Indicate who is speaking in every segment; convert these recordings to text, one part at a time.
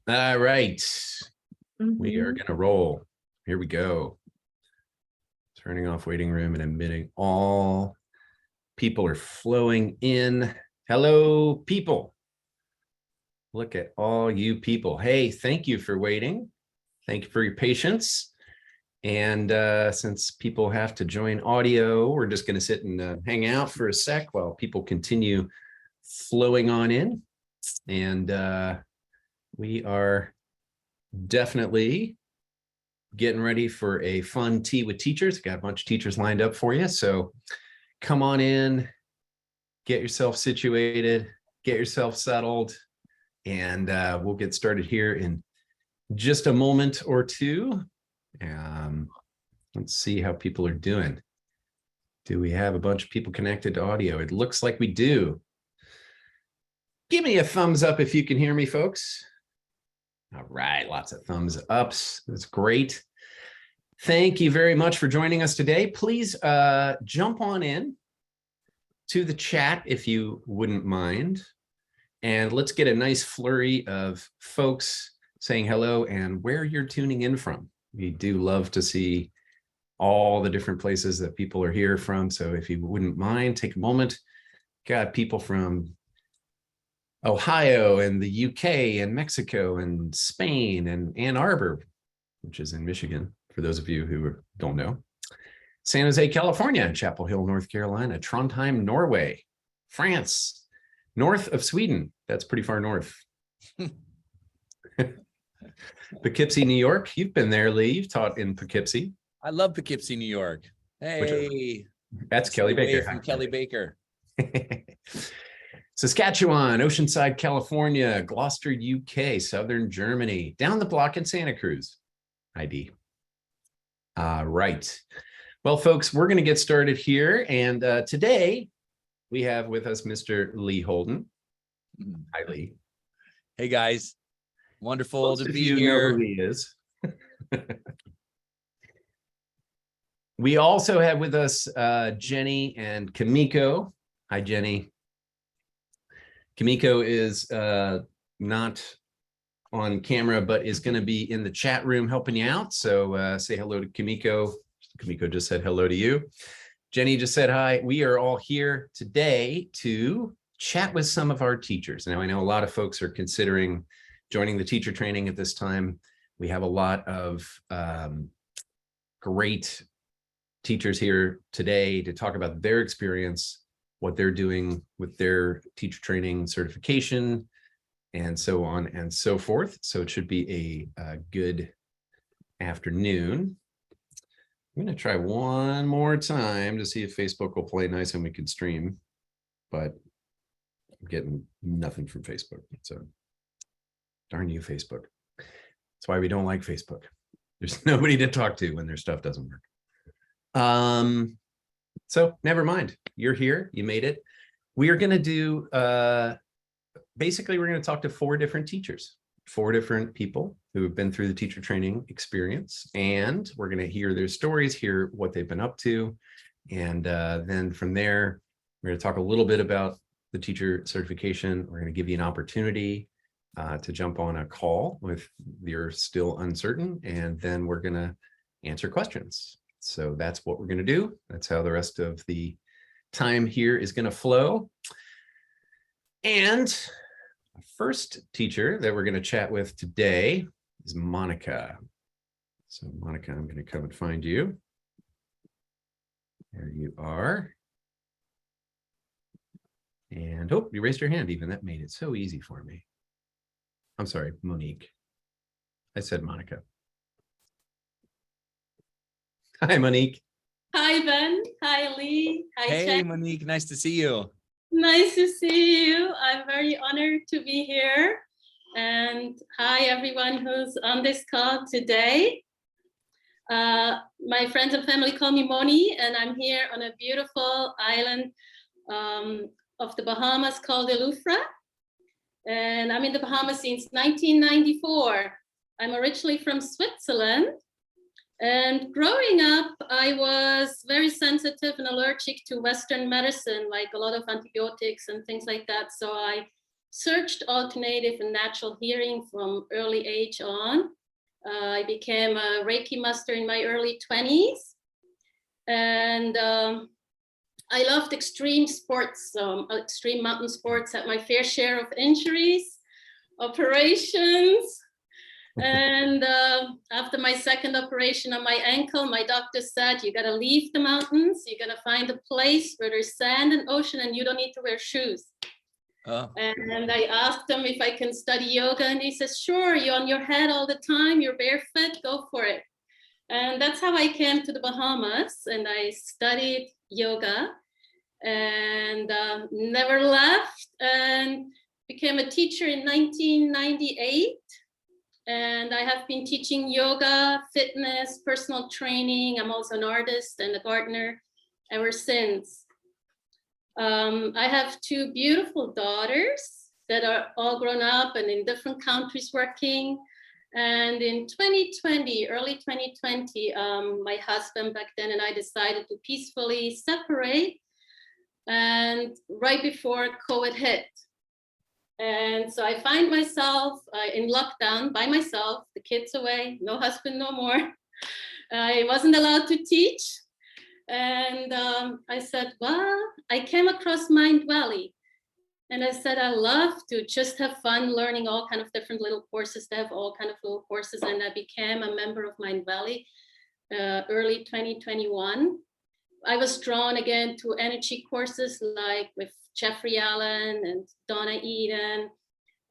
Speaker 1: All right.
Speaker 2: Mm-hmm.
Speaker 1: We are going to roll. Here we go. Turning off waiting room and admitting all people are flowing in. Hello, people. Look at all you people. Hey, thank you for waiting. Thank you for your patience. And since people have to join audio, we're just going to sit and hang out for a sec while people continue flowing on in. And we are definitely getting ready for a fun tea with teachers. Got a bunch of teachers lined up for you. So come on in, get yourself situated, get yourself settled, and we'll get started here in just a moment or two. Let's see how people are doing. Do we have a bunch of people connected to audio? It looks like we do. Give me a thumbs up if you can hear me, folks. All right, lots of thumbs ups. That's great. Thank you very much for joining us today. Please jump on in to the chat if you wouldn't mind. And let's get a nice flurry of folks saying hello and where you're tuning in from. We do love to see all the different places that people are here from. So if you wouldn't mind, take a moment. Got people from Ohio and the UK and Mexico and Spain and Ann Arbor, which is in Michigan, for those of you who don't know. San Jose, California, Chapel Hill, North Carolina, Trondheim, Norway, France, north of Sweden. That's pretty far north. Poughkeepsie, New York. You've been there, Lee. You've taught in Poughkeepsie.
Speaker 3: I love Poughkeepsie, New York. Hey,
Speaker 1: that's Kelly Baker.
Speaker 3: From Kelly Baker.
Speaker 1: Saskatchewan, Oceanside, California, Gloucester, UK, Southern Germany, down the block in Santa Cruz. ID. Right. Well, folks, we're going to get started here. And today we have with us Mr. Lee Holden. Hi, Lee.
Speaker 3: Hey, guys. Wonderful
Speaker 1: Most
Speaker 3: to
Speaker 1: of
Speaker 3: be
Speaker 1: you
Speaker 3: here.
Speaker 1: know who he is. We also have with us Jenny and Kimiko. Hi, Jenny. Kimiko is not on camera, but is going to be in the chat room helping you out. So say hello to Kimiko. Kimiko just said hello to you. Jenny just said hi. We are all here today to chat with some of our teachers. Now, I know a lot of folks are considering joining the teacher training at this time. We have a lot of great teachers here today to talk about their experience, what they're doing with their teacher training certification, and so on and so forth. So it should be a good afternoon. I'm going to try one more time to see if Facebook will play nice and we can stream, but I'm getting nothing from Facebook. So darn you, Facebook. That's why we don't like Facebook. There's nobody to talk to when their stuff doesn't work. So never mind. You're here. You made it. We are going to do, basically, we're going to talk to 4 different teachers, 4 different people who have been through the teacher training experience. And we're going to hear their stories, hear what they've been up to. And then from there, we're going to talk a little bit about the teacher certification. We're going to give you an opportunity to jump on a call if you're still uncertain. And then we're going to answer questions. So that's what we're going to do. That's how the rest of the time here is going to flow. And our first teacher that we're going to chat with today is Monica. So Monica, I'm going to come and find you. There you are. And oh, you raised your hand even. That made it so easy for me. I'm sorry, Monique. I said Monica. Hi, Monique.
Speaker 2: Hi, Ben. Hi, Lee. Hi,
Speaker 3: Hey,
Speaker 2: Chen.
Speaker 3: Monique. Nice to see you.
Speaker 2: Nice to see you. I'm very honored to be here. And hi, everyone who's on this call today. My friends and family call me Moni, and I'm here on a beautiful island of the Bahamas called Eleuthera. And I'm in the Bahamas since 1994. I'm originally from Switzerland. And growing up, I was very sensitive and allergic to Western medicine, like a lot of antibiotics and things like that. So I searched alternative and natural healing from early age on. I became a Reiki master in my early 20s. And I loved extreme sports, extreme mountain sports, had my fair share of injuries, operations. And after my second operation on my ankle, my doctor said, you gotta leave the mountains, you gotta find a place where there's sand and ocean and you don't need to wear shoes. Oh. And I asked him if I can study yoga, and he says, sure, you're on your head all the time, you're barefoot, go for it. And that's how I came to the Bahamas, and I studied yoga and never left, and became a teacher in 1998. And I have been teaching yoga, fitness, personal training. I'm also an artist and a gardener ever since. I have two beautiful daughters that are all grown up and in different countries working. And in 2020, early 2020, my husband back then and I decided to peacefully separate, and right before COVID hit. And so I find myself in lockdown by myself, the kids away, no husband, no more. I wasn't allowed to teach. And I said, well, I came across Mind Valley. And I said, I love to just have fun learning all kind of different little courses. They have all kind of little courses. And I became a member of Mind Valley early 2021. I was drawn again to energy courses like with Jeffrey Allen and Donna Eden.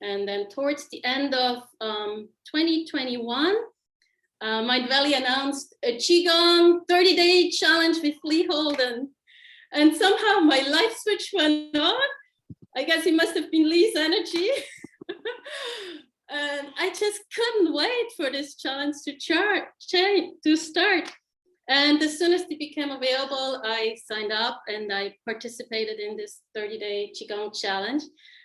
Speaker 2: And then towards the end of 2021, Mind Valley announced a Qi Gong 30-day challenge with Lee Holden. And somehow my light switch went on. I guess it must have been Lee's energy. And I just couldn't wait for this challenge to start. And as soon as it became available, I signed up and I participated in this 30-day Qigong challenge.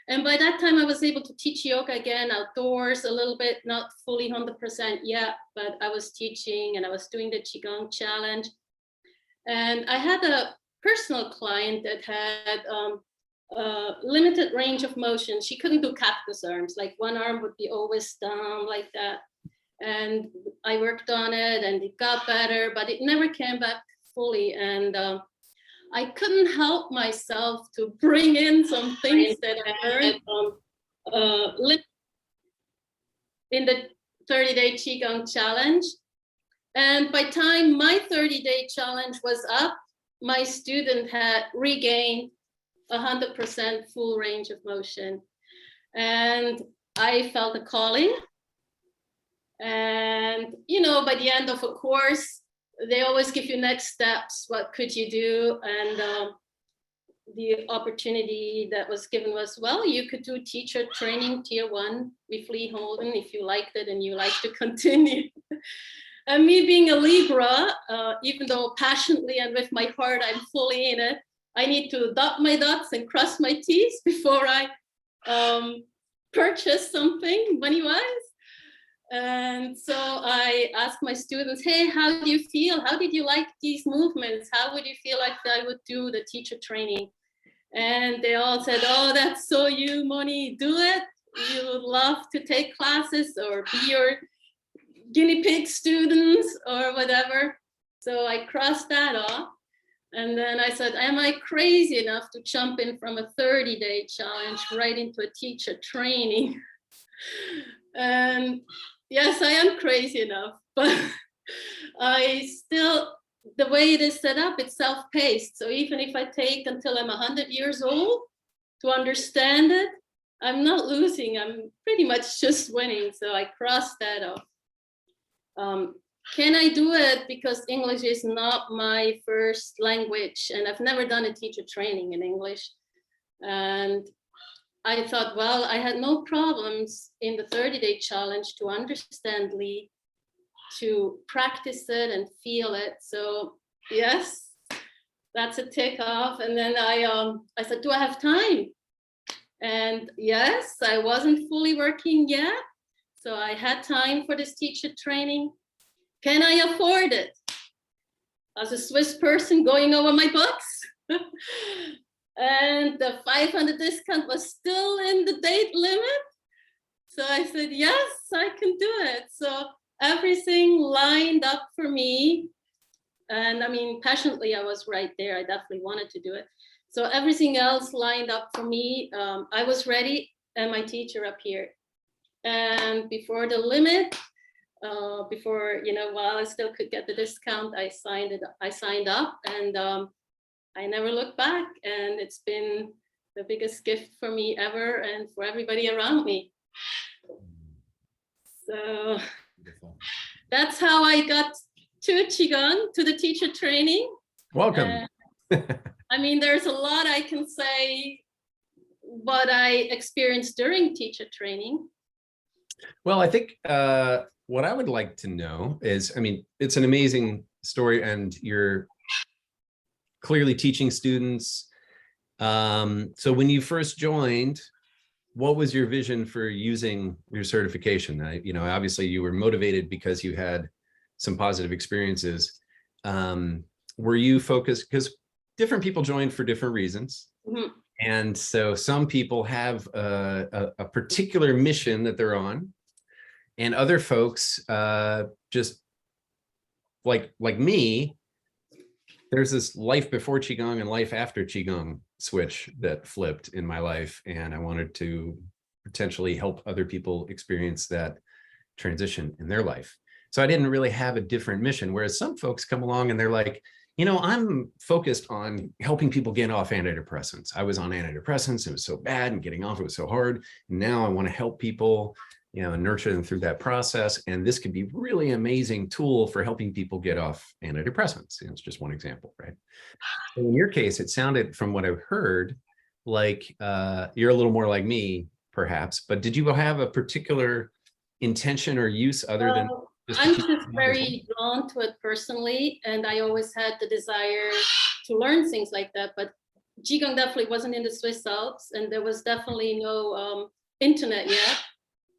Speaker 2: And by that time, I was able to teach yoga again outdoors a little bit, not fully 100% yet, but I was teaching and I was doing the Qigong challenge. And I had a personal client that had limited range of motion. She couldn't do cactus arms, like one arm would be always down like that. And I worked on it and it got better, but it never came back fully. And I couldn't help myself to bring in some things that I learned in the 30-day Qigong challenge. And by the time my 30-day challenge was up, my student had regained 100% full range of motion. And I felt a calling. And, you know, by the end of a course, they always give you next steps. What could you do? And the opportunity that was given was, well, you could do teacher training tier 1 with Lee Holden if you liked it and you like to continue. And me being a Libra, even though passionately and with my heart, I'm fully in it, I need to dot my dots and cross my T's before I purchase something money-wise. And so I asked my students, hey, how do you feel? How did you like these movements? How would you feel like I would do the teacher training? And they all said, oh, that's so you, Moni, do it. You would love to take classes or be your guinea pig students or whatever. So I crossed that off. And then I said, am I crazy enough to jump in from a 30-day challenge right into a teacher training? And yes, I am crazy enough, but I still, the way it is set up, it's self-paced. So even if I take until I'm 100 years old to understand it, I'm not losing. I'm pretty much just winning. So I crossed that off. Can I do it? Because English is not my first language, and I've never done a teacher training in English. And I thought, well, I had no problems in the 30-day challenge to understand Lee, to practice it and feel it. So yes, that's a tick off. And then I said, do I have time? And yes, I wasn't fully working yet. So I had time for this teacher training. Can I afford it? As a Swiss person going over my books. And the 500 discount was still in the date limit. So I said, yes, I can do it. So everything lined up for me. And I mean, passionately, I was right there. I definitely wanted to do it. So everything else lined up for me. I was ready and my teacher appeared. And before the limit, before, while I still could get the discount, I signed up, and I never looked back. And it's been the biggest gift for me ever and for everybody around me. So that's how I got to Qigong, to the teacher training.
Speaker 1: Welcome.
Speaker 2: I mean, there's a lot I can say what I experienced during teacher training.
Speaker 1: Well, I think what I would like to know is, I mean, it's an amazing story, and you're clearly teaching students. So when you first joined, what was your vision for using your certification? Obviously you were motivated because you had some positive experiences. Were you focused, because different people join for different reasons.
Speaker 2: Mm-hmm.
Speaker 1: And so some people have a particular mission that they're on, and other folks just like me, there's this life before Qigong and life after Qigong switch that flipped in my life. And I wanted to potentially help other people experience that transition in their life. So I didn't really have a different mission. Whereas some folks come along and they're like, I'm focused on helping people get off antidepressants. I was on antidepressants. It was so bad, and getting off it was so hard. And now I want to help people, and nurture them through that process. And this could be really amazing tool for helping people get off antidepressants. It's just one example, right? So in your case, it sounded, from what I've heard, like you're a little more like me, perhaps. But did you have a particular intention or use other than
Speaker 2: I'm just very drawn to it personally, and I always had the desire to learn things like that. But Qigong definitely wasn't in the Swiss Alps, and there was definitely no internet yet,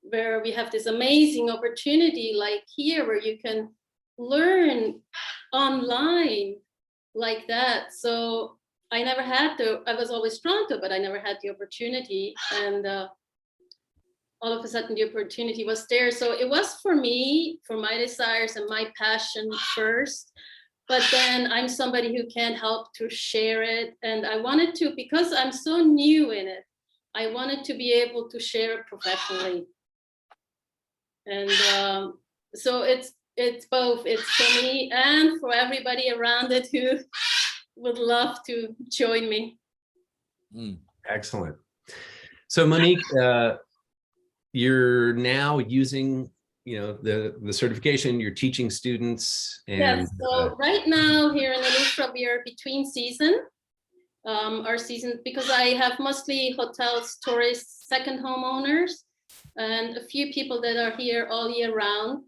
Speaker 2: where we have this amazing opportunity like here, where you can learn online like that. So I never had I was always drawn to it, but I never had the opportunity. And all of a sudden the opportunity was there. So it was for me, for my desires and my passion first, but then I'm somebody who can't help to share it. And I wanted to, because I'm so new in it, I wanted to be able to share it professionally. And so it's both, it's for me and for everybody around it who would love to join me.
Speaker 1: Excellent. So Monique, you're now using, the certification, you're teaching students. And
Speaker 2: yes, so right now here in Alustra, we are between season. Our season, because I have mostly hotels, tourists, second homeowners, and a few people that are here all year round.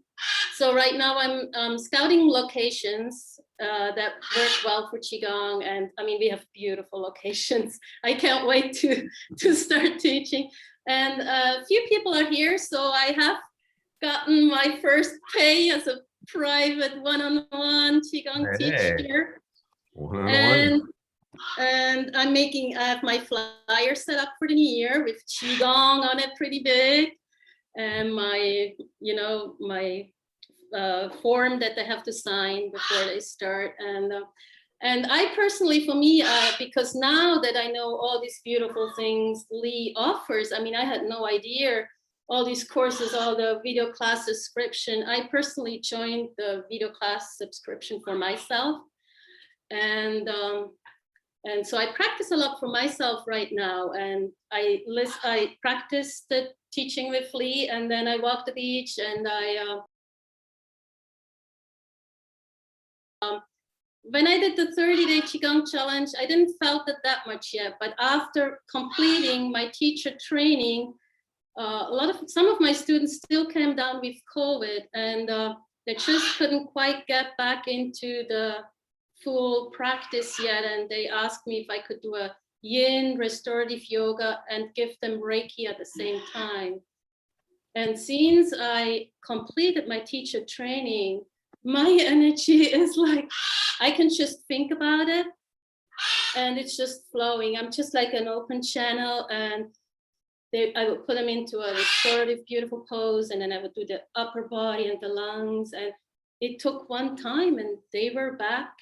Speaker 2: So right now I'm scouting locations that work well for Qigong. And I mean, we have beautiful locations. I can't wait to start teaching. And a few people are here. So I have gotten my first pay as a private one-on-one Qigong teacher. And I have my flyer set up for the new year with Qigong on it pretty big. And my form that they have to sign before they start. And I personally, for me, because now that I know all these beautiful things Lee offers, I mean, I had no idea all these courses, all the video class subscription. I personally joined the video class subscription for myself. And so I practice a lot for myself right now. And I practice the teaching with Lee, and then I walk the beach, and when I did the 30-day Qigong challenge, I didn't felt it that much yet. But after completing my teacher training, some of my students still came down with COVID, and they just couldn't quite get back into the full practice yet. And they asked me if I could do a Yin Restorative Yoga and give them Reiki at the same time. And since I completed my teacher training, my energy is like, I can just think about it and it's just flowing. I'm just like an open channel, and I would put them into a restorative, beautiful pose, and then I would do the upper body and the lungs. And it took one time, and they were back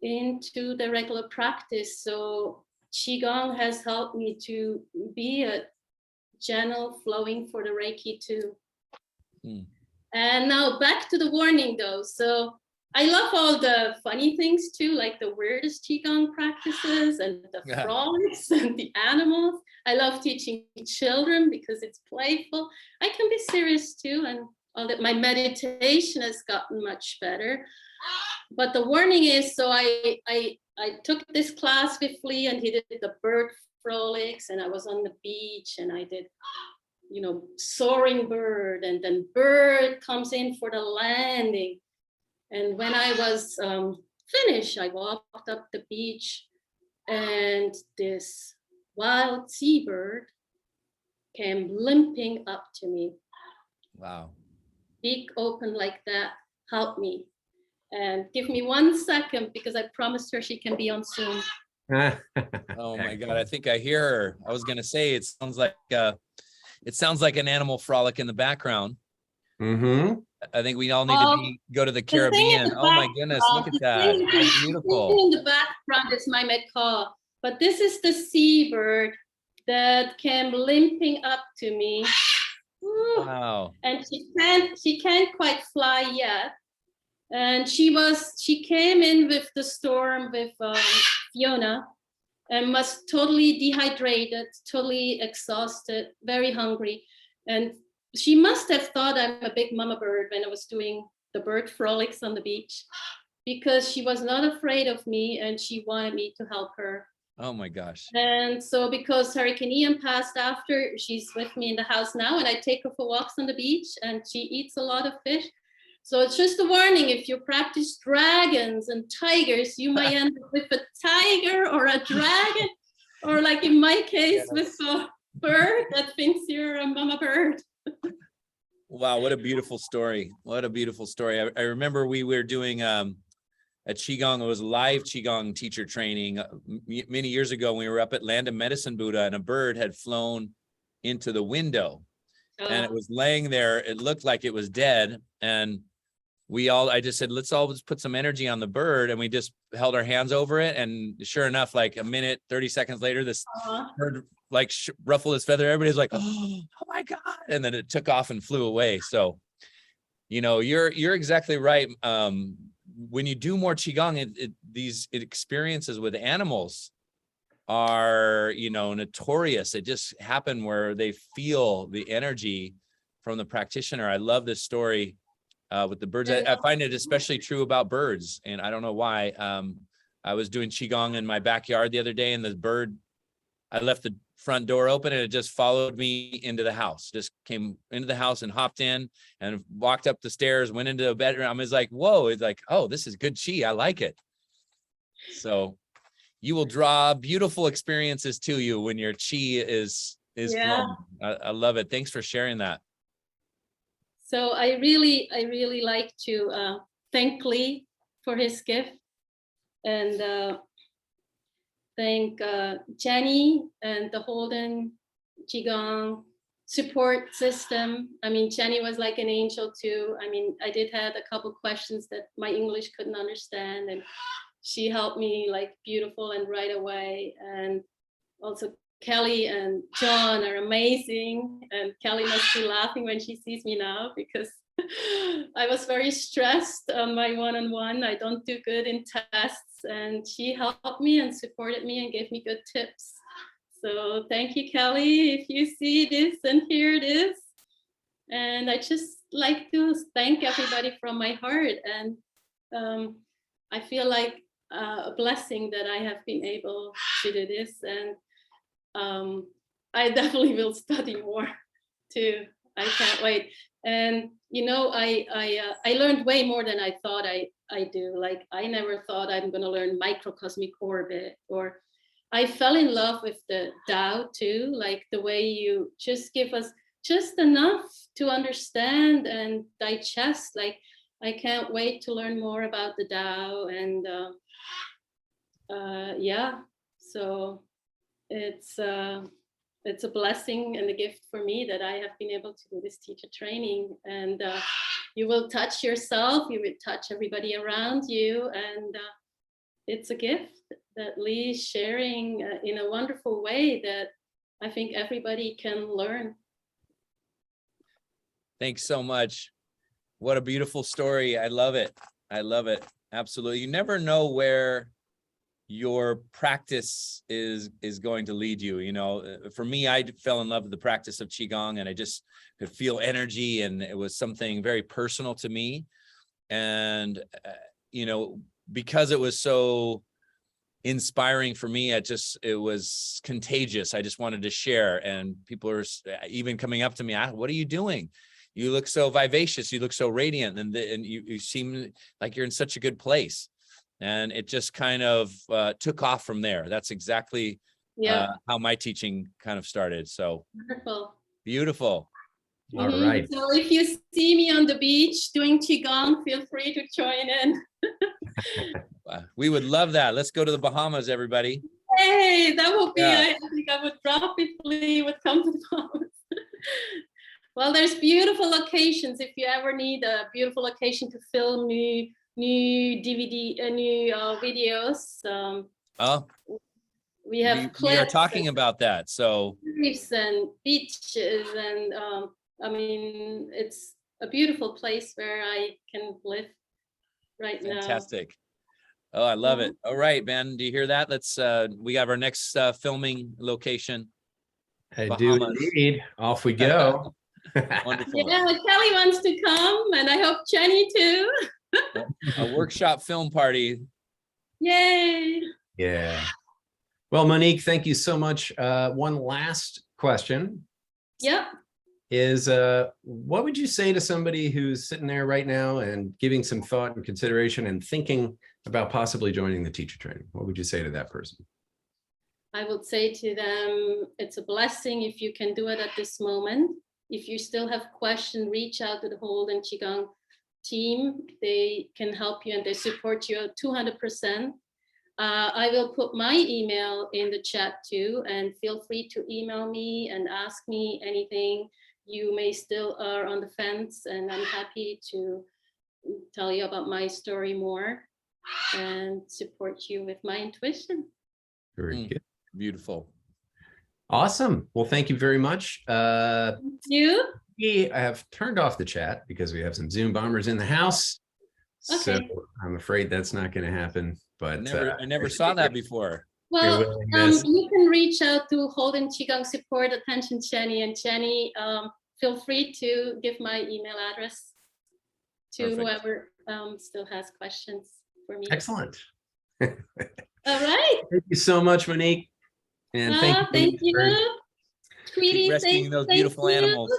Speaker 2: into the regular practice. So Qigong has helped me to be a channel flowing for the Reiki too. And now back to the warning though. So I love all the funny things too, like the weirdest Qigong practices and the frogs and the animals. I love teaching children because it's playful. I can be serious too, and all that. My meditation has gotten much better. But the warning is, so I took this class with Lee, and he did the bird frolics, and I was on the beach, and I did, you know, soaring bird, and then bird comes in for the landing. And when I was finished, I walked up the beach, and this wild seabird came limping up to me. Wow. Beak open like that, help me. And give me 1 second, because I promised her she can be on Zoom.
Speaker 3: Oh my God, I think I hear her. I was gonna say it sounds like an animal frolic in the background. I think we all need to go to the Caribbean. Oh my goodness, look at that. That's beautiful.
Speaker 2: In the background is my macaw, but this is the seabird that came limping up to me.
Speaker 3: Wow.
Speaker 2: And she can't quite fly yet. And she came in with the storm with Fiona, and was totally dehydrated, totally exhausted, very hungry. And she must have thought I'm a big mama bird when I was doing the bird frolics on the beach, because she was not afraid of me, and she wanted me to help her.
Speaker 3: Oh my gosh.
Speaker 2: And so because Hurricane Ian passed after, she's with me in the house now, and I take her for walks on the beach, and she eats a lot of fish. So it's just a warning, if you practice dragons and tigers, you might end up with a tiger or a dragon, or like in my case, with a bird that thinks you're a mama bird.
Speaker 3: Wow, what a beautiful story. What a beautiful story. I remember we were doing a Qigong, it was live Qigong teacher training many years ago. We were up at Land of Medicine Buddha, and a bird had flown into the window, and it was laying there. It looked like it was dead. And I just said, let's all just put some energy on the bird. And we just held our hands over it. And sure enough, like a minute, 30 seconds later, this bird like ruffled its feather. Everybody's like, oh my God. And then it took off and flew away. So, you know, you're exactly right. When you do more Qigong, these experiences with animals are, you know, notorious. It just happened where they feel the energy from the practitioner. I love this story with the birds. I find it especially true about birds, and I don't know why. I was doing Qigong in my backyard the other day, and the bird, I left the front door open, and it just followed me into the house, just came into the house and hopped in and walked up the stairs, went into the bedroom. I was like, whoa, it's like, oh, this is good Qi. I like it. So you will draw beautiful experiences to you when your Qi is flowing. I love it. Thanks for sharing that.
Speaker 2: So I really like to thank Lee for his gift, and thank Jenny and the Holden QiGong support system. I mean, Jenny was like an angel too. I mean, I did have a couple questions that my English couldn't understand, and she helped me like beautiful and right away. And also Kelly and John are amazing, and Kelly must be laughing when she sees me now, because I was very stressed on my one-on-one. I don't do good in tests, and she helped me and supported me and gave me good tips. So thank you, Kelly, if you see this and hear this. And I just like to thank everybody from my heart. And I feel like a blessing that I have been able to do this. And I definitely will study more too. I can't wait. And you know, I learned way more than I thought I do. Like I never thought I'm going to learn microcosmic orbit, or I fell in love with the Tao too. Like the way you just give us just enough to understand and digest. Like I can't wait to learn more about the Tao. And yeah, so it's a blessing and a gift for me that I have been able to do this teacher training. And you will touch yourself, you will touch everybody around you, and it's a gift that Lee's sharing in a wonderful way that I think everybody can learn.
Speaker 3: Thanks so much. What a beautiful story. I love it. I love it. Absolutely. You never know where your practice is going to lead you. You know, for me, I fell in love with the practice of Qigong, and I just could feel energy, and it was something very personal to me. And, you know, because it was so inspiring for me, it was contagious. I just wanted to share, and people are even coming up to me, what are you doing? You look so vivacious, you look so radiant, and you seem like you're in such a good place. And it just kind of took off from there. That's exactly how my teaching kind of started. So
Speaker 2: wonderful.
Speaker 3: Beautiful.
Speaker 1: All right.
Speaker 2: So if you see me on the beach doing Qigong, feel free to join in.
Speaker 3: We would love that. Let's go to the Bahamas, everybody.
Speaker 2: Hey, that would be,
Speaker 3: Yeah.
Speaker 2: I think I would drop if Lee would come to the Bahamas. Well, there's beautiful locations. If you ever need a beautiful location to film new DVD, new videos, we have
Speaker 3: we are talking about that. So
Speaker 2: reefs and beaches, and I mean, it's a beautiful place where I can live right now.
Speaker 3: Fantastic. Oh, I love it. All right, Ben, do you hear that? Let's we have our next filming location.
Speaker 1: I
Speaker 3: Bahamas.
Speaker 1: do indeed. Off we go.
Speaker 3: Wonderful.
Speaker 2: Yeah, Kelly wants to come, and I hope Jenny too.
Speaker 3: A workshop film party.
Speaker 2: Yay.
Speaker 1: Yeah. Well, Monique, thank you so much. One last question.
Speaker 2: Yep.
Speaker 1: Is what would you say to somebody who's sitting there right now and giving some thought and consideration and thinking about possibly joining the teacher training? What would you say to that person?
Speaker 2: I would say to them, it's a blessing if you can do it at this moment. If you still have questions, reach out to the Holden QiGong team. They can help you and they support you 200%. I will put my email in the chat too, and feel free to email me and ask me anything you may still are on the fence, and I'm happy to tell you about my story more and support you with my intuition.
Speaker 1: Very good.
Speaker 3: Beautiful.
Speaker 1: Awesome. Well, thank you very much.
Speaker 2: Thank you.
Speaker 1: We have turned off the chat because we have some Zoom bombers in the house.
Speaker 2: Okay.
Speaker 1: So I'm afraid that's not going to happen. But
Speaker 3: I never saw that before.
Speaker 2: Well, you can reach out to Holden QiGong support, attention Jenny, and Jenny, feel free to give my email address to
Speaker 3: Perfect.
Speaker 2: whoever still has questions for me.
Speaker 1: Excellent.
Speaker 2: All right.
Speaker 1: Thank you so much, Monique. And
Speaker 2: Thank you. Sweetie,
Speaker 3: Keep rescuing those beautiful animals.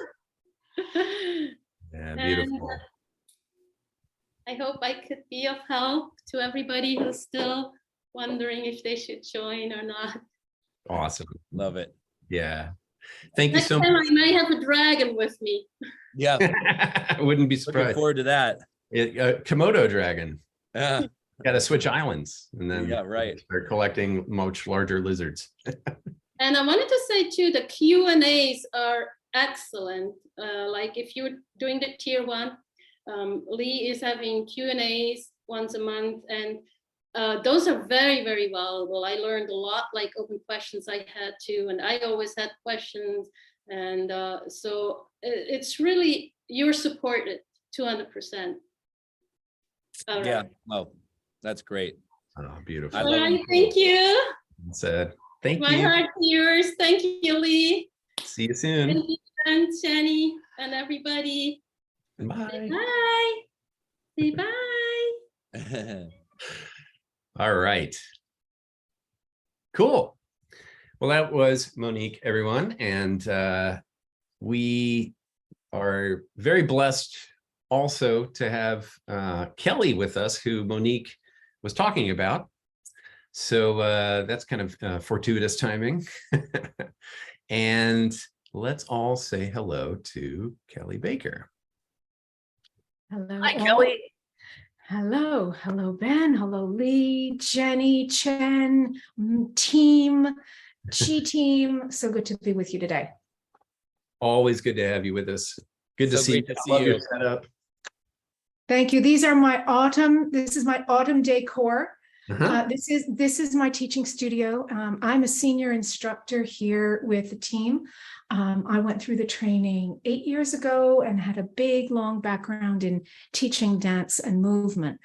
Speaker 1: Yeah, beautiful.
Speaker 2: And, I hope I could be of help to everybody who's still wondering if they should join or not.
Speaker 1: Awesome.
Speaker 3: Love it.
Speaker 1: Yeah. Thank you
Speaker 2: Next
Speaker 1: so
Speaker 2: time
Speaker 1: much.
Speaker 2: I might have a dragon with me.
Speaker 3: Yeah.
Speaker 1: I wouldn't be
Speaker 3: Looking
Speaker 1: surprised.
Speaker 3: forward to that.
Speaker 1: Komodo dragon.
Speaker 3: Yeah.
Speaker 1: Got to switch islands and then
Speaker 3: Yeah, right.
Speaker 1: start collecting much larger lizards.
Speaker 2: And I wanted to say too, the Q&As are excellent. Like if you're doing the tier 1, Lee is having Q&As once a month, and those are very, very valuable. I learned a lot, like open questions I had too, and I always had questions. And so it's really, you're supported 200%. All right.
Speaker 3: Yeah. Well, that's great.
Speaker 1: Oh, beautiful.
Speaker 2: All right, thank you.
Speaker 1: Said, thank
Speaker 2: My
Speaker 1: you.
Speaker 2: heart to yours. Thank you, Lee.
Speaker 1: See you soon.
Speaker 2: Thank you, and Jenny, and everybody.
Speaker 1: Bye.
Speaker 2: Say bye. Say bye.
Speaker 1: All right. Cool. Well, that was Monique, everyone. And we are very blessed also to have Kelly with us, who Monique was talking about. So that's kind of fortuitous timing. And let's all say hello to Kelly Baker.
Speaker 4: Hello.
Speaker 1: Hi, Kelly.
Speaker 4: Hello, hello, Ben. Hello, Lee, Jenny, Chen, team, Qi team. So good to be with you today.
Speaker 1: Always good to have you with us. Good to
Speaker 3: So
Speaker 1: see you.
Speaker 3: great to
Speaker 1: I
Speaker 3: see
Speaker 1: love
Speaker 3: you.
Speaker 1: your setup.
Speaker 4: Thank you. These are my autumn. This is my autumn decor.
Speaker 1: Uh-huh.
Speaker 4: This is my teaching studio. I'm a senior instructor here with the team. I went through the training 8 years ago and had a big, long background in teaching dance and movement.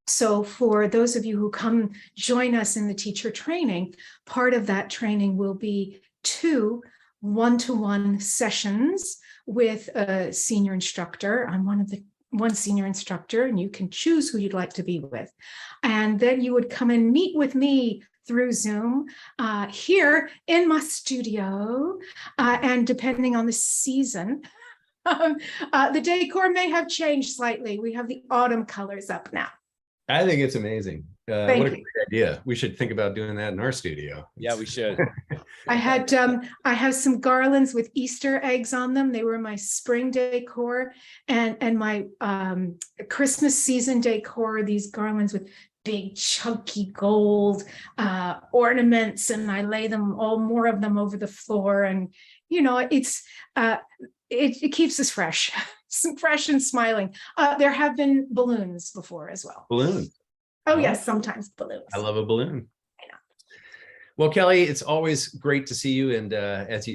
Speaker 4: So for those of you who come join us in the teacher training, part of that training will be 2 one-to-one sessions with a senior instructor. I'm one senior instructor, and you can choose who you'd like to be with. And then you would come and meet with me through Zoom here in my studio. And depending on the season, the decor may have changed slightly. We have the autumn colors up now.
Speaker 1: I think it's amazing. What a
Speaker 4: Thank
Speaker 1: great
Speaker 4: you.
Speaker 1: idea. We should think about doing that in our studio.
Speaker 3: Yeah, we should.
Speaker 4: I have some garlands with Easter eggs on them. They were my spring decor, and my Christmas season decor, these garlands with big chunky gold ornaments, and I lay them more of them over the floor, and you know, it keeps us fresh. Fresh and smiling. There have been balloons before as well.
Speaker 1: Balloons.
Speaker 4: Oh yes, sometimes balloons.
Speaker 1: I love a balloon.
Speaker 4: I know.
Speaker 1: Well, Kelly, it's always great to see you. And as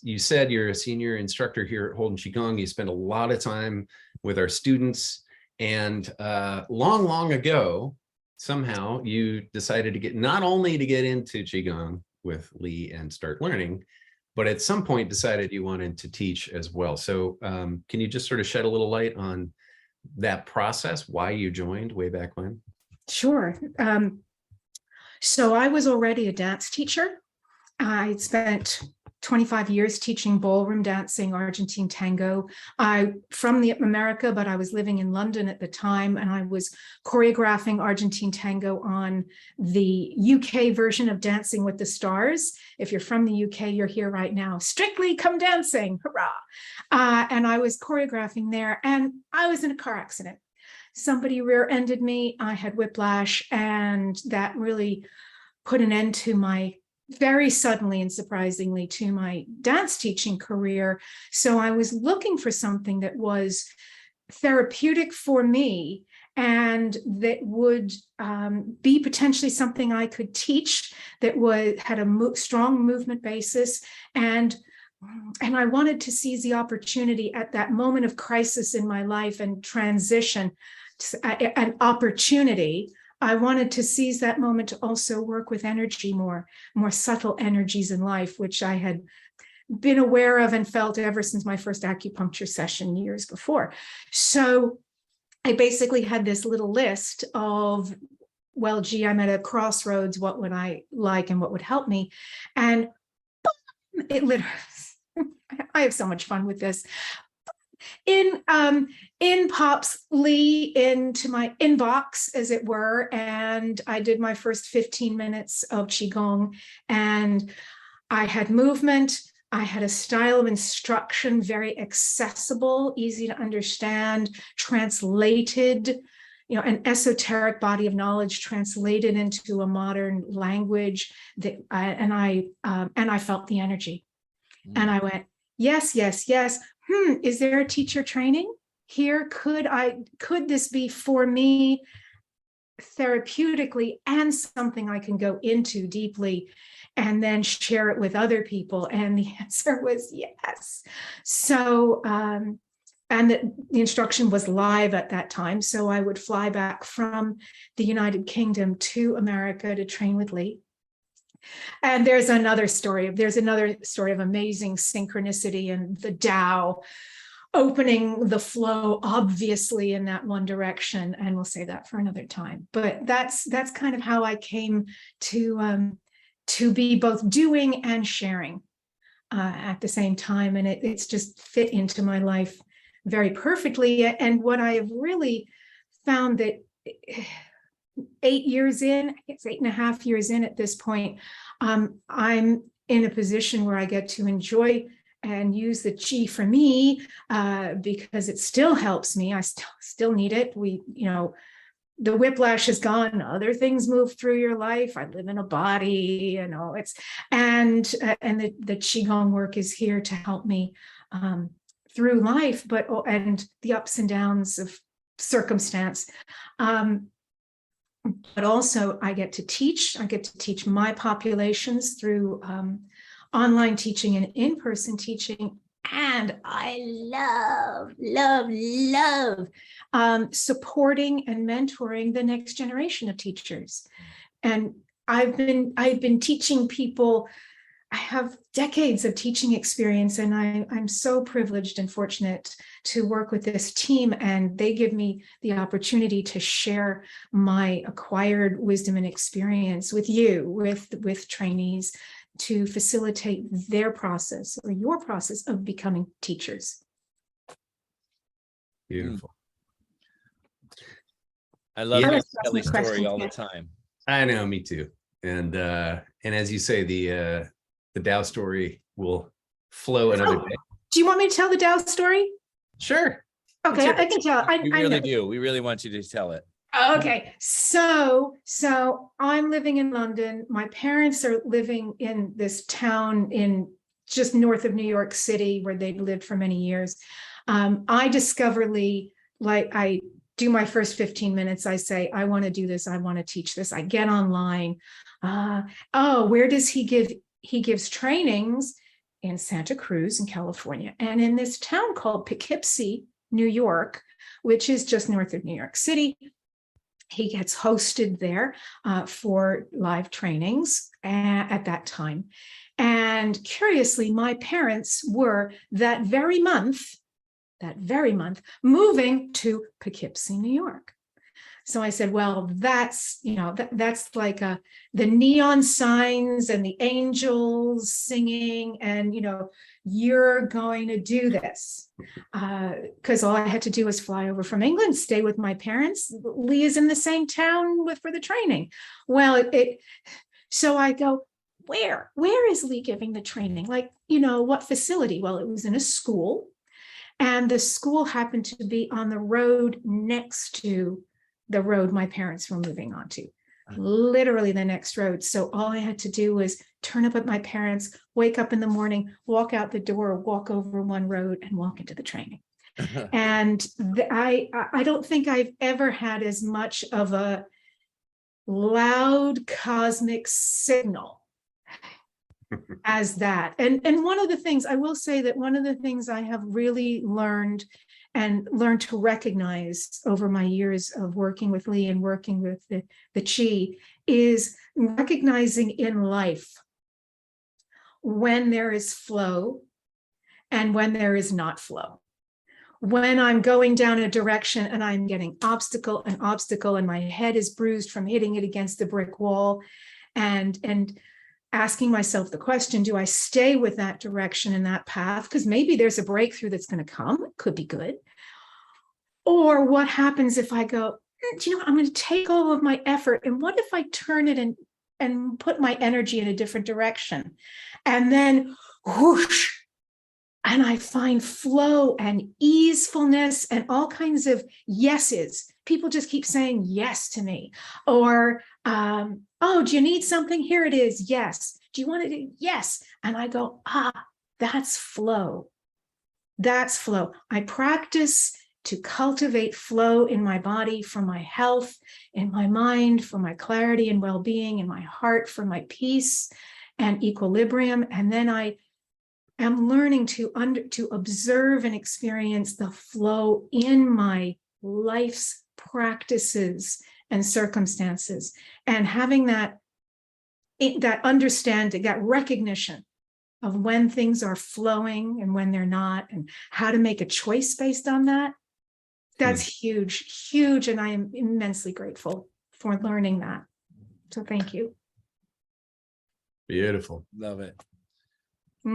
Speaker 1: you said, you're a senior instructor here at Holden QiGong. You spend a lot of time with our students. And long ago, somehow you decided to not only to get into Qigong with Lee and start learning, but at some point decided you wanted to teach as well. So can you just sort of shed a little light on that process, why you joined way back when?
Speaker 4: Sure. So I was already a dance teacher. I spent 25 years teaching ballroom dancing, Argentine tango. I'm from America, but I was living in London at the time, and I was choreographing Argentine tango on the UK version of Dancing with the Stars. If you're from the UK, you're here right now. Strictly Come Dancing, hurrah. And I was choreographing there, and I was in a car accident. Somebody rear-ended me. I had whiplash, and that really put an end to my very suddenly and surprisingly to my dance teaching career. So I was looking for something that was therapeutic for me and that would be potentially something I could teach that had a strong movement basis. And I wanted to seize the opportunity at that moment of crisis in my life and transition, an opportunity. I wanted to seize that moment to also work with energy, more subtle energies in life, which I had been aware of and felt ever since my first acupuncture session years before. So I basically had this little list of, well, gee, I'm at a crossroads. What would I like and what would help me? And it literally, I have so much fun with this. In pops Lee into my inbox, as it were, and I did my first 15 minutes of Qigong, and I had movement. I had a style of instruction, very accessible, easy to understand, translated, an esoteric body of knowledge translated into a modern language that, and I felt the energy, and I went, yes, yes, yes. Is there a teacher training here? Could this be for me therapeutically and something I can go into deeply and then share it with other people? And the answer was yes. So, and the instruction was live at that time. So I would fly back from the United Kingdom to America to train with Lee. And there's another story of amazing synchronicity and the Tao opening the flow, obviously, in that one direction. And we'll say that for another time. But that's kind of how I came to be both doing and sharing at the same time. And it's just fit into my life very perfectly. And what I have really found that 8 years in, I guess 8.5 years in at this point, I'm in a position where I get to enjoy and use the Qi for me, because it still helps me. I still need it. The whiplash is gone. Other things move through your life. I live in a body, and the Qigong work is here to help me through life, and the ups and downs of circumstance. But also I get to teach. I get to teach my populations through online teaching and in-person teaching. And I love supporting and mentoring the next generation of teachers. And I've been teaching people. I have decades of teaching experience, and I'm so privileged and fortunate to work with this team, and they give me the opportunity to share my acquired wisdom and experience with you, with trainees, to facilitate their process or your process of becoming teachers.
Speaker 1: Beautiful.
Speaker 3: I love
Speaker 1: Yeah.
Speaker 3: Kelly's story all the time.
Speaker 1: I know, me too. And as you say, the Tao story will flow another day.
Speaker 4: Do you want me to tell the Tao story?
Speaker 1: Sure.
Speaker 4: Okay, I can tell.
Speaker 3: We really do. We really want you to tell it.
Speaker 4: Okay, so I'm living in London. My parents are living in this town in just north of New York City, where they've lived for many years. I discover Lee, I do my first 15 minutes. I say, I want to do this. I want to teach this. I get online. Where does he give? He gives trainings in Santa Cruz in California, and in this town called Poughkeepsie, New York, which is just north of New York City. He gets hosted there for live trainings at that time. And curiously, my parents were that very month, moving to Poughkeepsie, New York. So I said, well, that's like the neon signs and the angels singing, and, you're going to do this. Because all I had to do was fly over from England, stay with my parents. Lee is in the same town for the training. Well, so I go, where is Lee giving the training? What facility? Well, it was in a school, and the school happened to be on the road next to the road my parents were moving onto, literally the next road. So all I had to do was turn up at my parents, wake up in the morning, walk out the door, walk over one road, and walk into the training. And I don't think I've ever had as much of a loud cosmic signal as that. And one of the things I will say, that one of the things I have really learned to recognize over my years of working with Lee and working with the Qi is recognizing in life when there is flow and when there is not flow. When I'm going down a direction and I'm getting obstacle and my head is bruised from hitting it against the brick wall, and asking myself the question, do I stay with that direction and that path? Because maybe there's a breakthrough that's going to come. It could be good. Or what happens if I go, I'm going to take all of my effort, and what if I turn it and put my energy in a different direction? And then whoosh, and I find flow and easefulness and all kinds of yeses. People just keep saying yes to me. Or, do you need something? Here it is. Yes. Do you want to do? Yes. And I go, that's flow. That's flow. I practice to cultivate flow in my body for my health, in my mind, for my clarity and well-being, in my heart, for my peace and equilibrium. And then I am learning to observe and experience the flow in my life's practices and circumstances, and having that understanding, that recognition of when things are flowing and when they're not, and how to make a choice based on that. That's huge. And I am immensely grateful for learning that. So thank you.
Speaker 1: Beautiful.
Speaker 3: Love it.
Speaker 1: A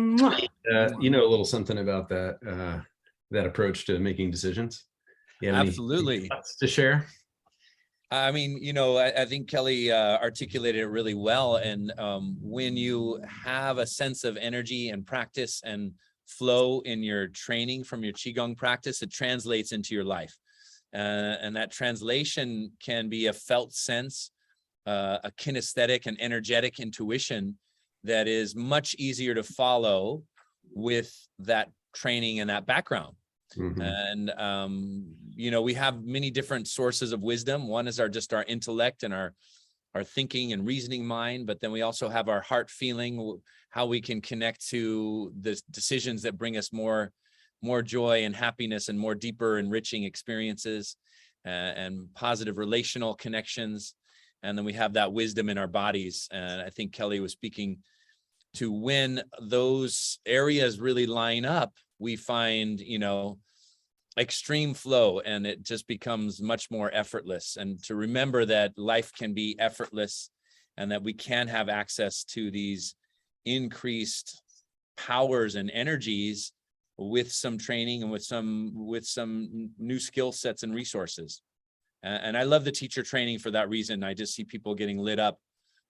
Speaker 1: little something about that approach to making decisions.
Speaker 3: Absolutely.
Speaker 1: Any thoughts to share?
Speaker 3: I mean, I think Kelly articulated it really well. And when you have a sense of energy and practice and flow in your training from your Qigong practice, it translates into your life. And that translation can be a felt sense, a kinesthetic and energetic intuition that is much easier to follow with that training and that background. And, you know, we have many different sources of wisdom. One is just our intellect and our thinking and reasoning mind, but then we also have our heart feeling, how we can connect to the decisions that bring us more joy and happiness and more deeper enriching experiences and positive relational connections. And then we have that wisdom in our bodies. And I think Kelly was speaking to when those areas really line up, we find, you know, extreme flow, and it just becomes much more effortless. And to remember that life can be effortless and that we can have access to these increased powers and energies with some training and with some new skill sets and resources. And I love the teacher training for that reason. I just see people getting lit up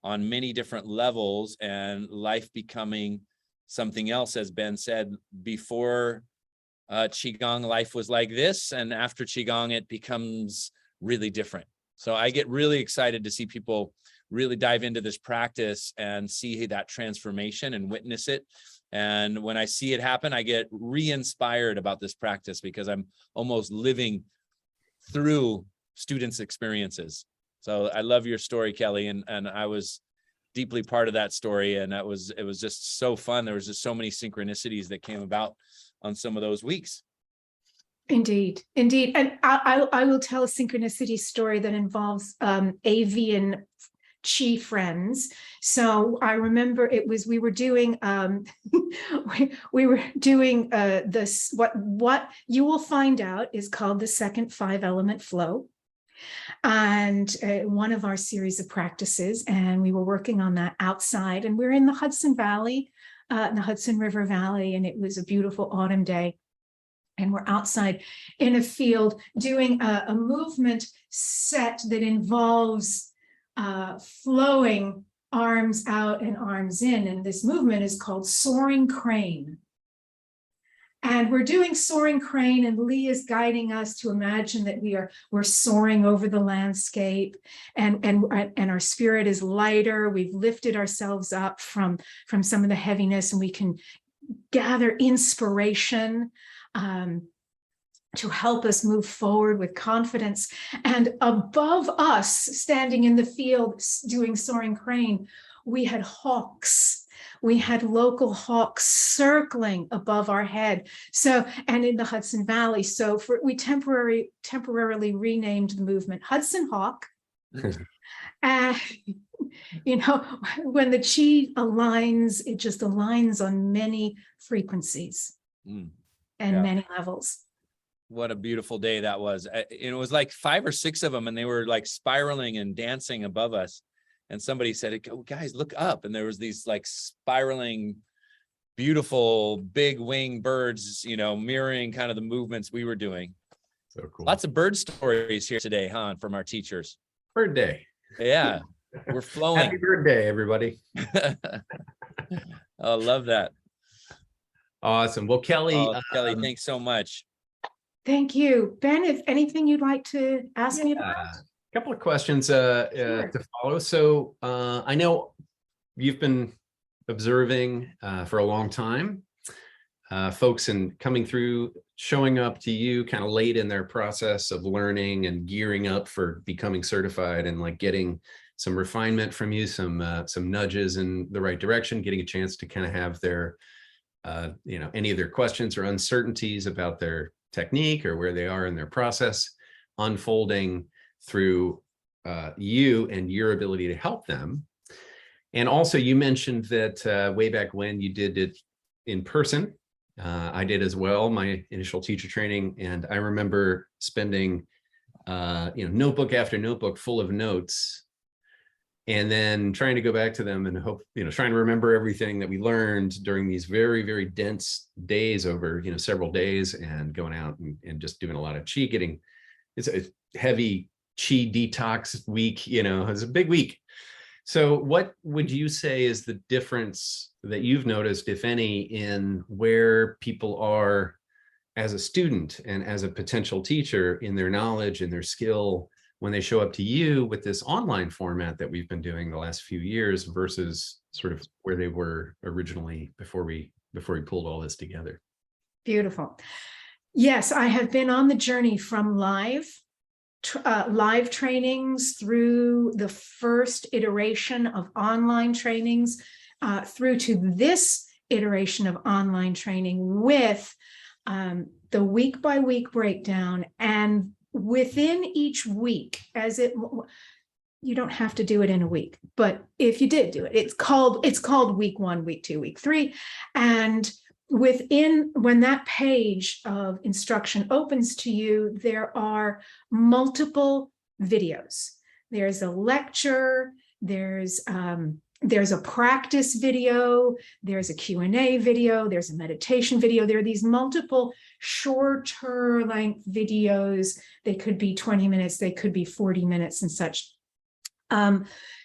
Speaker 3: on many different levels and life becoming something else. As Ben said, before Qigong, life was like this, and after Qigong, it becomes really different. So I get really excited to see people really dive into this practice and see that transformation and witness it. And when I see it happen, I get re-inspired about this practice because I'm almost living through students' experiences. So I love your story, Kelly, and I was deeply part of that story, and it was just so fun. There was just so many synchronicities that came about on some of those weeks.
Speaker 4: Indeed. And I will tell a synchronicity story that involves avian Qi friends. So I remember we were doing this, what you will find out is called the second 5-element flow. And one of our series of practices, and we were working on that outside, and we're in the Hudson Valley, in the Hudson River Valley, and it was a beautiful autumn day. And we're outside in a field doing a movement set that involves flowing arms out and arms in. And this movement is called Soaring Crane. And we're doing Soaring Crane, and Lee is guiding us to imagine that we're soaring over the landscape, and our spirit is lighter. We've lifted ourselves up from some of the heaviness, and we can gather inspiration to help us move forward with confidence. And above us, standing in the field doing Soaring Crane, we had hawks. We had local hawks circling above our head. So, and in the Hudson Valley. So we temporarily renamed the movement Hudson Hawk. And, you know, when the Qi aligns, it just aligns on many frequencies and many levels.
Speaker 3: What a beautiful day that was. It was like 5 or 6 of them, and they were like spiraling and dancing above us. And somebody said, "Oh, guys, look up." And there was these like spiraling, beautiful, big wing birds, you know, mirroring kind of the movements we were doing.
Speaker 1: So cool.
Speaker 3: Lots of bird stories here today, huh, from our teachers.
Speaker 1: Bird day.
Speaker 3: Yeah, we're flowing.
Speaker 1: Happy bird day, everybody.
Speaker 3: I love that.
Speaker 1: Awesome. Well, Kelly,
Speaker 3: Kelly, thanks so much.
Speaker 4: Thank you. Ben, if anything you'd like to ask me about?
Speaker 1: A couple of questions to follow. So I know you've been observing for a long time, folks and coming through, showing up to you kind of late in their process of learning and gearing up for becoming certified, and like getting some refinement from you, some nudges in the right direction, getting a chance to kind of have their, you know, any of their questions or uncertainties about their technique or where they are in their process unfolding through you and your ability to help them. And also you mentioned that way back when you did it in person. I did as well, my initial teacher training. And I remember spending, you know, notebook after notebook full of notes, and then trying to go back to them and hope, you know, trying to remember everything that we learned during these very, very dense days over, you know, several days, and going out and just doing a lot of Qi, it's a heavy Qi detox week, you know, it was a big week. So what would you say is the difference that you've noticed, if any, in where people are as a student and as a potential teacher in their knowledge and their skill when they show up to you with this online format that we've been doing the last few years versus sort of where they were originally before we pulled all this together?
Speaker 4: Beautiful. Yes, I have been on the journey from live trainings through the first iteration of online trainings through to this iteration of online training with the week by week breakdown, and within each week, you don't have to do it in a week, but if you did do it, it's called week 1, week 2, week 3. And when that page of instruction opens to you, there are multiple videos. There's a lecture, there's a practice video, there's a Q&A video, there's a meditation video. There are these multiple shorter length videos. They could be 20 minutes, they could be 40 minutes and such.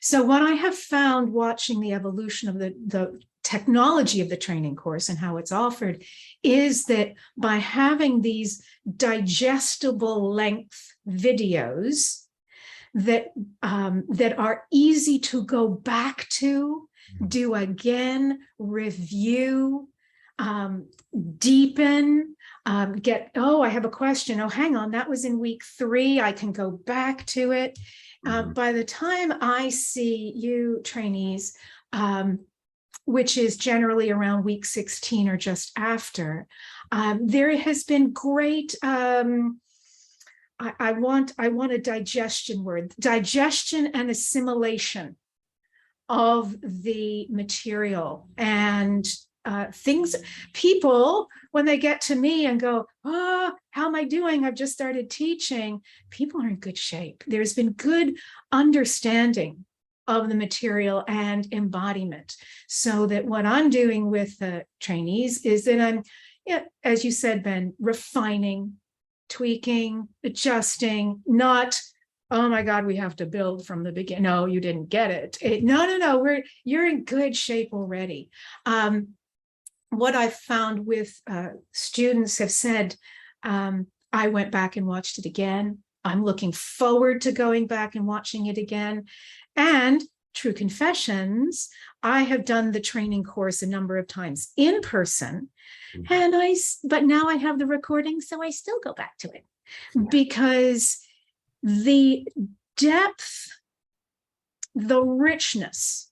Speaker 4: So what I have found watching the evolution of the technology of the training course and how it's offered is that by having these digestible length videos that are easy to go back to, do again, review, deepen, I have a question. Oh, hang on, that was in week 3. I can go back to it. By the time I see you trainees, which is generally around week 16 or just after, there has been great, I want a digestion word, digestion and assimilation of the material. And people, when they get to me and go, oh, how am I doing? I've just started teaching. People are in good shape. There's been good understanding of the material and embodiment, so that what I'm doing with the trainees is that I'm, as you said, Ben, refining, tweaking, adjusting, not, oh my God, we have to build from the beginning. No, you didn't get it. No, you're in good shape already. What I've found with students have said, I went back and watched it again. I'm looking forward to going back and watching it again. And true confessions, I have done the training course a number of times in person, but now I have the recording, so I still go back to it because the depth, the richness,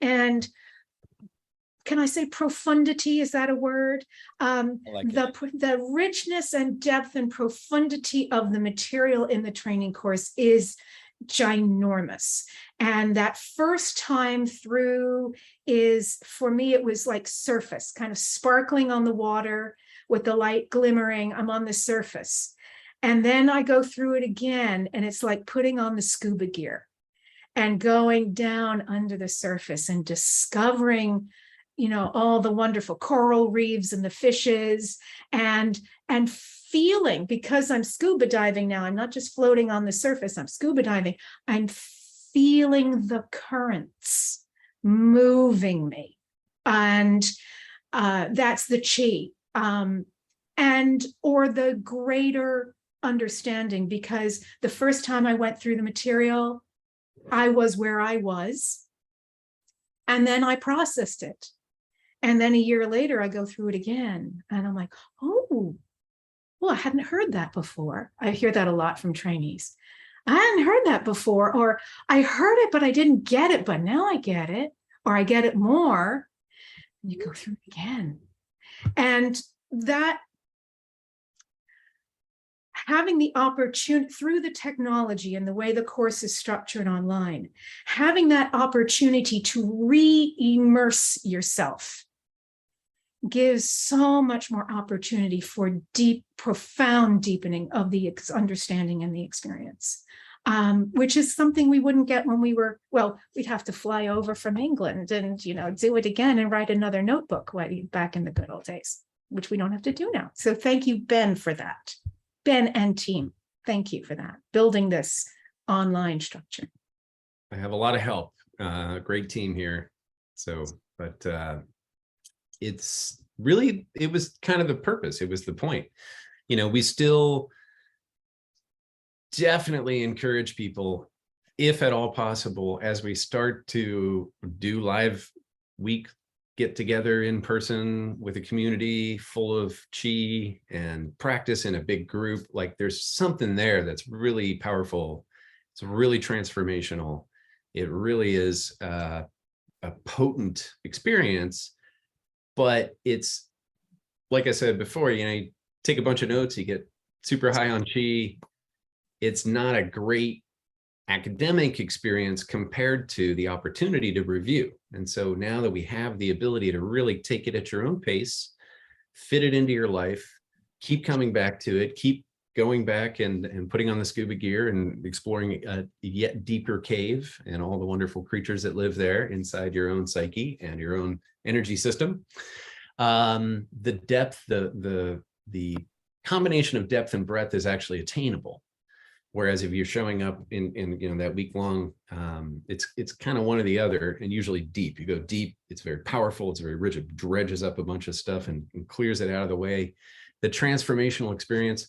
Speaker 4: and can I say profundity? Is that a word? The richness and depth and profundity of the material in the training course is ginormous. And that first time through is, for me, it was like surface, kind of sparkling on the water with the light glimmering. I'm on the surface. And then I go through it again, and it's like putting on the scuba gear and going down under the surface and discovering, all the wonderful coral reefs and the fishes, and feeling, because I'm scuba diving now, I'm not just floating on the surface, I'm scuba diving, I'm feeling the currents moving me. And that's the Qi, or the greater understanding, because the first time I went through the material, I was where I was, and then I processed it. And then a year later, I go through it again, and I'm like, oh, well, I hadn't heard that before. I hear that a lot from trainees. I hadn't heard that before, or I heard it, but I didn't get it, but now I get it, or I get it more. You go through it again. And that, having the opportunity through the technology and the way the course is structured online, having that opportunity to re-immerse yourself gives so much more opportunity for deep, profound deepening of the understanding and the experience, which is something we wouldn't get when we'd have to fly over from England and, do it again and write another notebook back in the good old days, which we don't have to do now. So thank you, Ben, for that. Ben and team, thank you for that, building this online structure.
Speaker 1: have a lot of help, great team here. So, but it's really, it was kind of the purpose. It was the point. You know, we still definitely encourage people, if at all possible, as we start to do live week get together in person with a community full of Qi and practice in a big group, like there's something there that's really powerful. It's really transformational. It really is a potent experience, but it's, like I said before, you know, you take a bunch of notes, you get super high on Qi. It's not a great academic experience compared to the opportunity to review. And so now that we have the ability to really take it at your own pace, fit it into your life, keep coming back to it, keep going back and putting on the scuba gear and exploring a yet deeper cave and all the wonderful creatures that live there inside your own psyche and your own energy system. The depth, the combination of depth and breadth is actually attainable. Whereas if you're showing up in you know, that week long, it's kind of one or the other, and usually deep. You go deep, it's very powerful, it's very rich, it dredges up a bunch of stuff and clears it out of the way. The transformational experience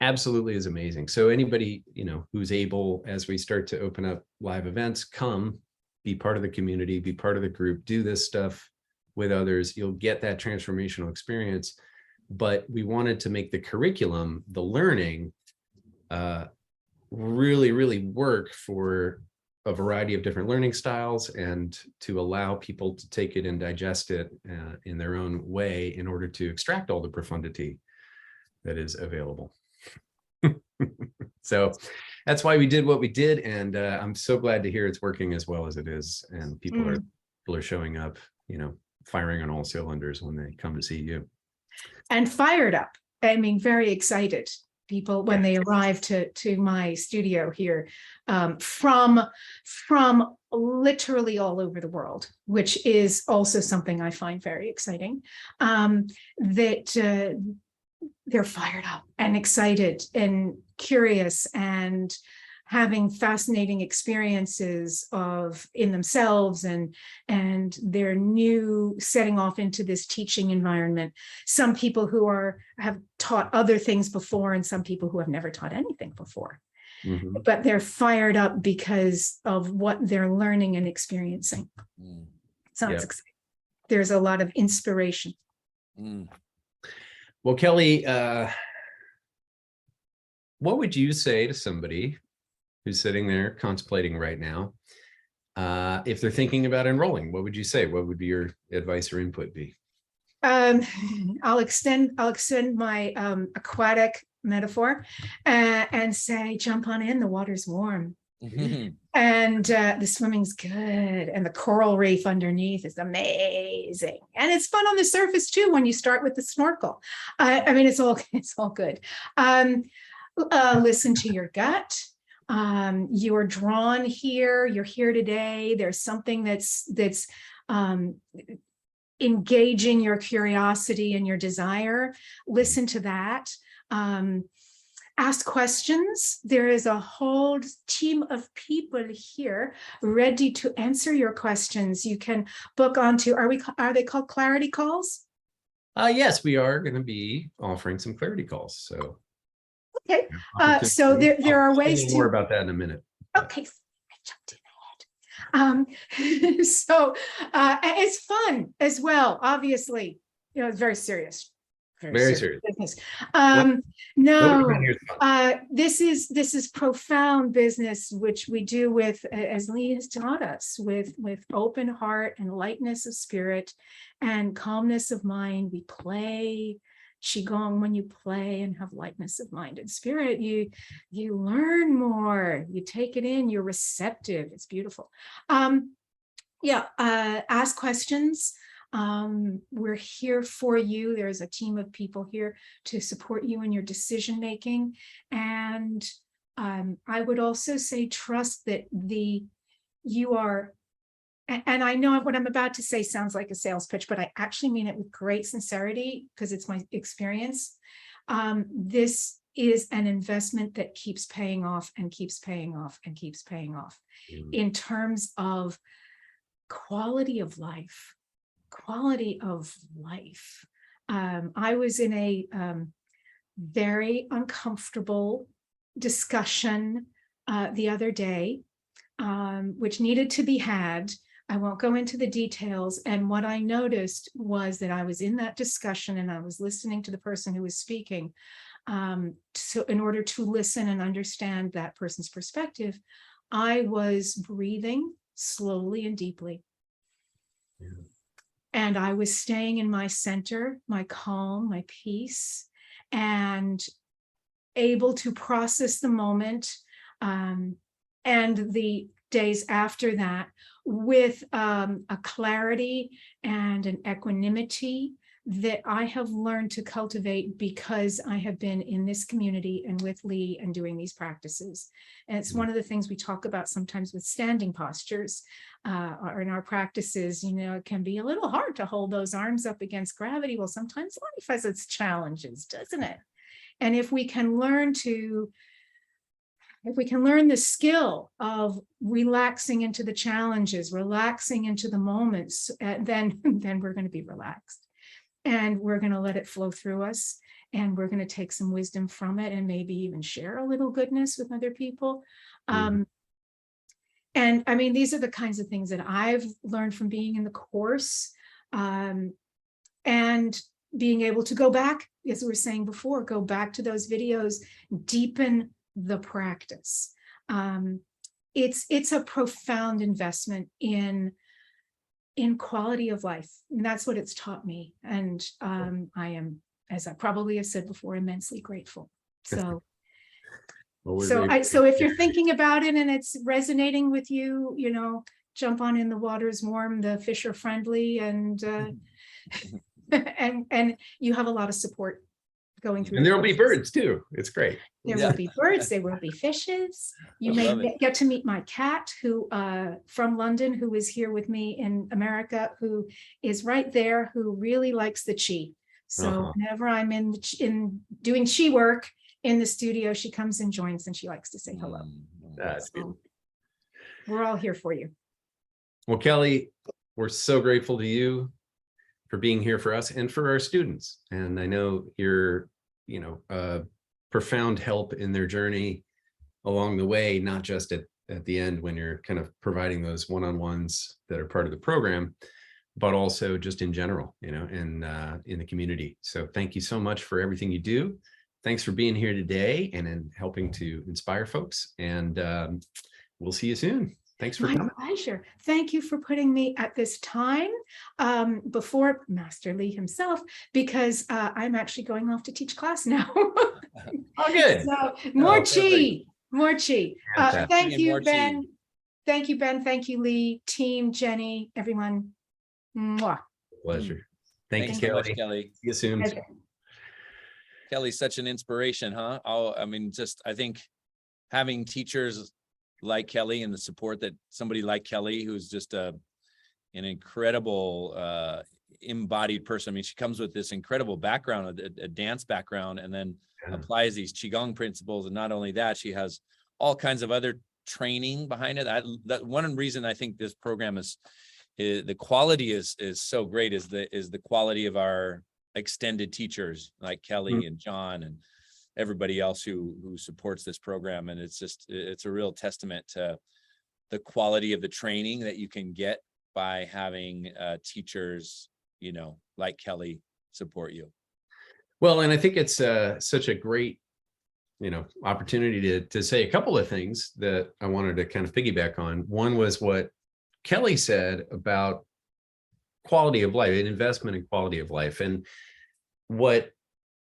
Speaker 1: absolutely is amazing. So anybody, you know, who's able, as we start to open up live events, come be part of the community, be part of the group, do this stuff with others. You'll get that transformational experience. But we wanted to make the curriculum, the learning, really work for a variety of different learning styles, and to allow people to take it and digest it in their own way in order to extract all the profundity that is available. So that's why we did what we did, and I'm so glad to hear it's working as well as it is, and people are showing up, you know, firing on all cylinders when they come to see you.
Speaker 4: And fired up. I mean, very excited. People when they arrive to my studio here, from literally all over the world, which is also something I find very exciting. That they're fired up and excited and curious and having fascinating experiences in themselves and their new setting off into this teaching environment. Some people who have taught other things before, and some people who have never taught anything before. But they're fired up because of what they're learning and experiencing. So it's exciting. There's a lot of inspiration.
Speaker 1: Well, Kelly, what would you say to somebody who's sitting there contemplating right now, if they're thinking about enrolling? What would you say? What would be your advice or input be?
Speaker 4: I'll extend my aquatic metaphor and say, jump on in, the water's warm. And the swimming's good, and the coral reef underneath is amazing, and it's fun on the surface too when you start with the snorkel. I mean, it's all good. Listen to your gut. You're drawn here, you're here today. There's something that's engaging your curiosity and your desire. Listen to that. Ask questions. There is a whole team of people here ready to answer your questions. You can book onto, are they called clarity calls?
Speaker 1: Yes, we are going to be offering some clarity calls. So
Speaker 4: okay. So there are ways to
Speaker 1: more about that in a minute.
Speaker 4: Okay, I jumped in ahead. So it's fun as well. Obviously, you know, it's very serious. Very serious business. This is profound business, which we do with, as Lee has taught us, with open heart and lightness of spirit and calmness of mind. We play Qi Gong. When you play and have lightness of mind and spirit, you learn more, you take it in, you're receptive. It's beautiful. Ask questions. We're here for you. There's a team of people here to support you in your decision making. And I would also say trust that you are, and I know what I'm about to say sounds like a sales pitch, but I actually mean it with great sincerity because it's my experience. This is an investment that keeps paying off and keeps paying off and keeps paying off in terms of quality of life. Quality of life. I was in a very uncomfortable discussion the other day, which needed to be had. I won't go into the details. And what I noticed was that I was in that discussion and I was listening to the person who was speaking. So in order to listen and understand that person's perspective, I was breathing slowly and deeply. Yeah. And I was staying in my center, my calm, my peace, and able to process the moment and the days after that with a clarity and an equanimity that I have learned to cultivate because I have been in this community and with Lee and doing these practices. And it's one of the things we talk about sometimes with standing postures or in our practices. You know, it can be a little hard to hold those arms up against gravity. Well, sometimes life has its challenges, doesn't it? And if we can learn the skill of relaxing into the challenges, relaxing into the moments, then we're going to be relaxed. And we're going to let it flow through us. And we're going to take some wisdom from it and maybe even share a little goodness with other people. And I mean, these are the kinds of things that I've learned from being in the course and being able to go back, as we were saying before, go back to those videos, deepen the practice. It's a profound investment in quality of life. And that's what it's taught me. And I am, as I probably have said before, immensely grateful. So, so if you're thinking about it and it's resonating with you, you know, jump on in, the water's warm, the fish are friendly, and and you have a lot of support going through.
Speaker 1: And there will be birds too. It's great.
Speaker 4: There will be birds, there will be fishes. You may get to meet my cat who from London, who is here with me in America, who is right there, who really likes the Qi. So whenever I'm in doing Qi work in the studio, she comes and joins and she likes to say hello.
Speaker 1: That's good.
Speaker 4: We're all here for you.
Speaker 1: Well, Kelly, we're so grateful to you for being here for us and for our students. And I know you're, you know, profound help in their journey along the way, not just at the end when you're kind of providing those one-on-ones that are part of the program, but also just in general, you know, in the community. So thank you so much for everything you do. Thanks for being here today and in helping to inspire folks. And we'll see you soon. Thanks for coming.
Speaker 4: My pleasure. Thank you for putting me at this time before Master Lee himself, because I'm actually going off to teach class now.
Speaker 1: Oh, good.
Speaker 4: So more Qi, more Qi. Thank you,
Speaker 3: more
Speaker 4: Ben.
Speaker 3: Qi.
Speaker 4: Thank you, Ben. Thank you, Lee, team, Jenny, everyone. Mwah.
Speaker 1: Pleasure. Thanks,
Speaker 3: so much,
Speaker 1: Kelly.
Speaker 3: Kelly.
Speaker 1: See you soon.
Speaker 4: Pleasure.
Speaker 3: Kelly's such an inspiration, huh? I mean, just I think having teachers like Kelly and the support that somebody like Kelly, who's just an incredible embodied person. I mean, she comes with this incredible background, a dance background, and then applies these Qigong principles. And not only that, she has all kinds of other training behind it. That one reason I think this program is the quality is so great is the quality of our extended teachers like Kelly and John and everybody else who supports this program. And it's a real testament to the quality of the training that you can get by having teachers, you know, like Kelly support you.
Speaker 1: Well, and I think it's such a great, you know, opportunity to say a couple of things that I wanted to kind of piggyback on. One was what Kelly said about quality of life, an investment in quality of life. And what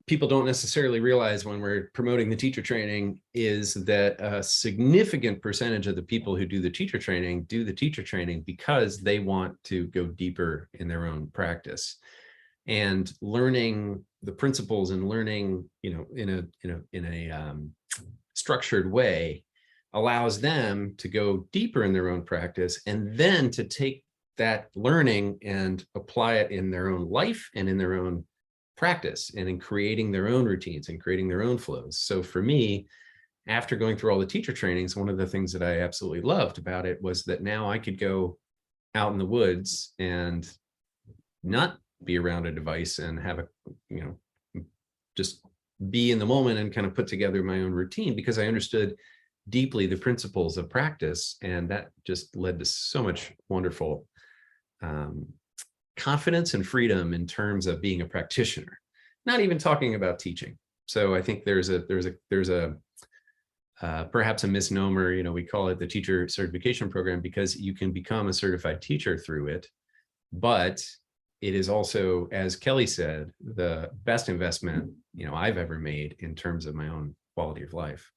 Speaker 1: people don't necessarily realize when we're promoting the teacher training is that a significant percentage of the people who do the teacher training because they want to go deeper in their own practice. And learning the principles and learning, you know, in a structured way allows them to go deeper in their own practice, and then to take that learning and apply it in their own life and in their own practice and in creating their own routines and creating their own flows. So for me, after going through all the teacher trainings, one of the things that I absolutely loved about it was that now I could go out in the woods and not be around a device and have a, just be in the moment and kind of put together my own routine, because I understood deeply the principles of practice. And that just led to so much wonderful confidence and freedom in terms of being a practitioner, not even talking about teaching. So I think there's perhaps a misnomer, we call it the teacher certification program because you can become a certified teacher through it, but it is also, as Kelly said, the best investment, I've ever made in terms of my own quality of life,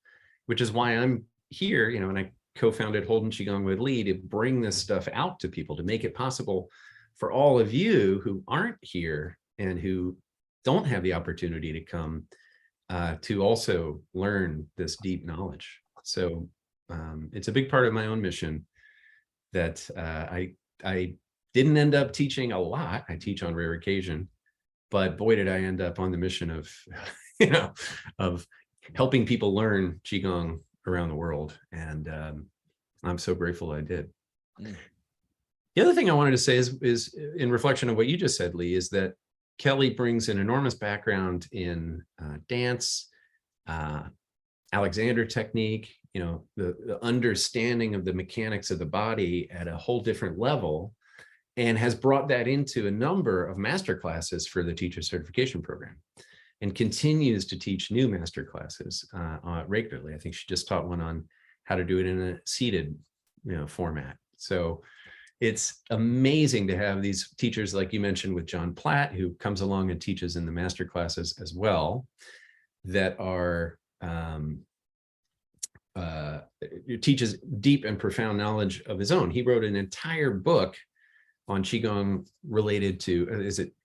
Speaker 1: which is why I'm here, and I co-founded Holden QiGong with Lee to bring this stuff out to people, to make it possible for all of you who aren't here and who don't have the opportunity to come to also learn this deep knowledge. So it's a big part of my own mission that I didn't end up teaching a lot. I teach on rare occasion, but boy, did I end up on the mission of, of helping people learn Qigong around the world. And I'm so grateful I did. Mm. The other thing I wanted to say is in reflection of what you just said, Lee, is that Kelly brings an enormous background in dance, Alexander technique, the understanding of the mechanics of the body at a whole different level, and has brought that into a number of master classes for the teacher certification program, and continues to teach new master classes regularly. I think she just taught one on how to do it in a seated format. So it's amazing to have these teachers, like you mentioned with John Platt, who comes along and teaches in the master classes as well, that are teaches deep and profound knowledge of his own. He wrote an entire book on Qigong related to,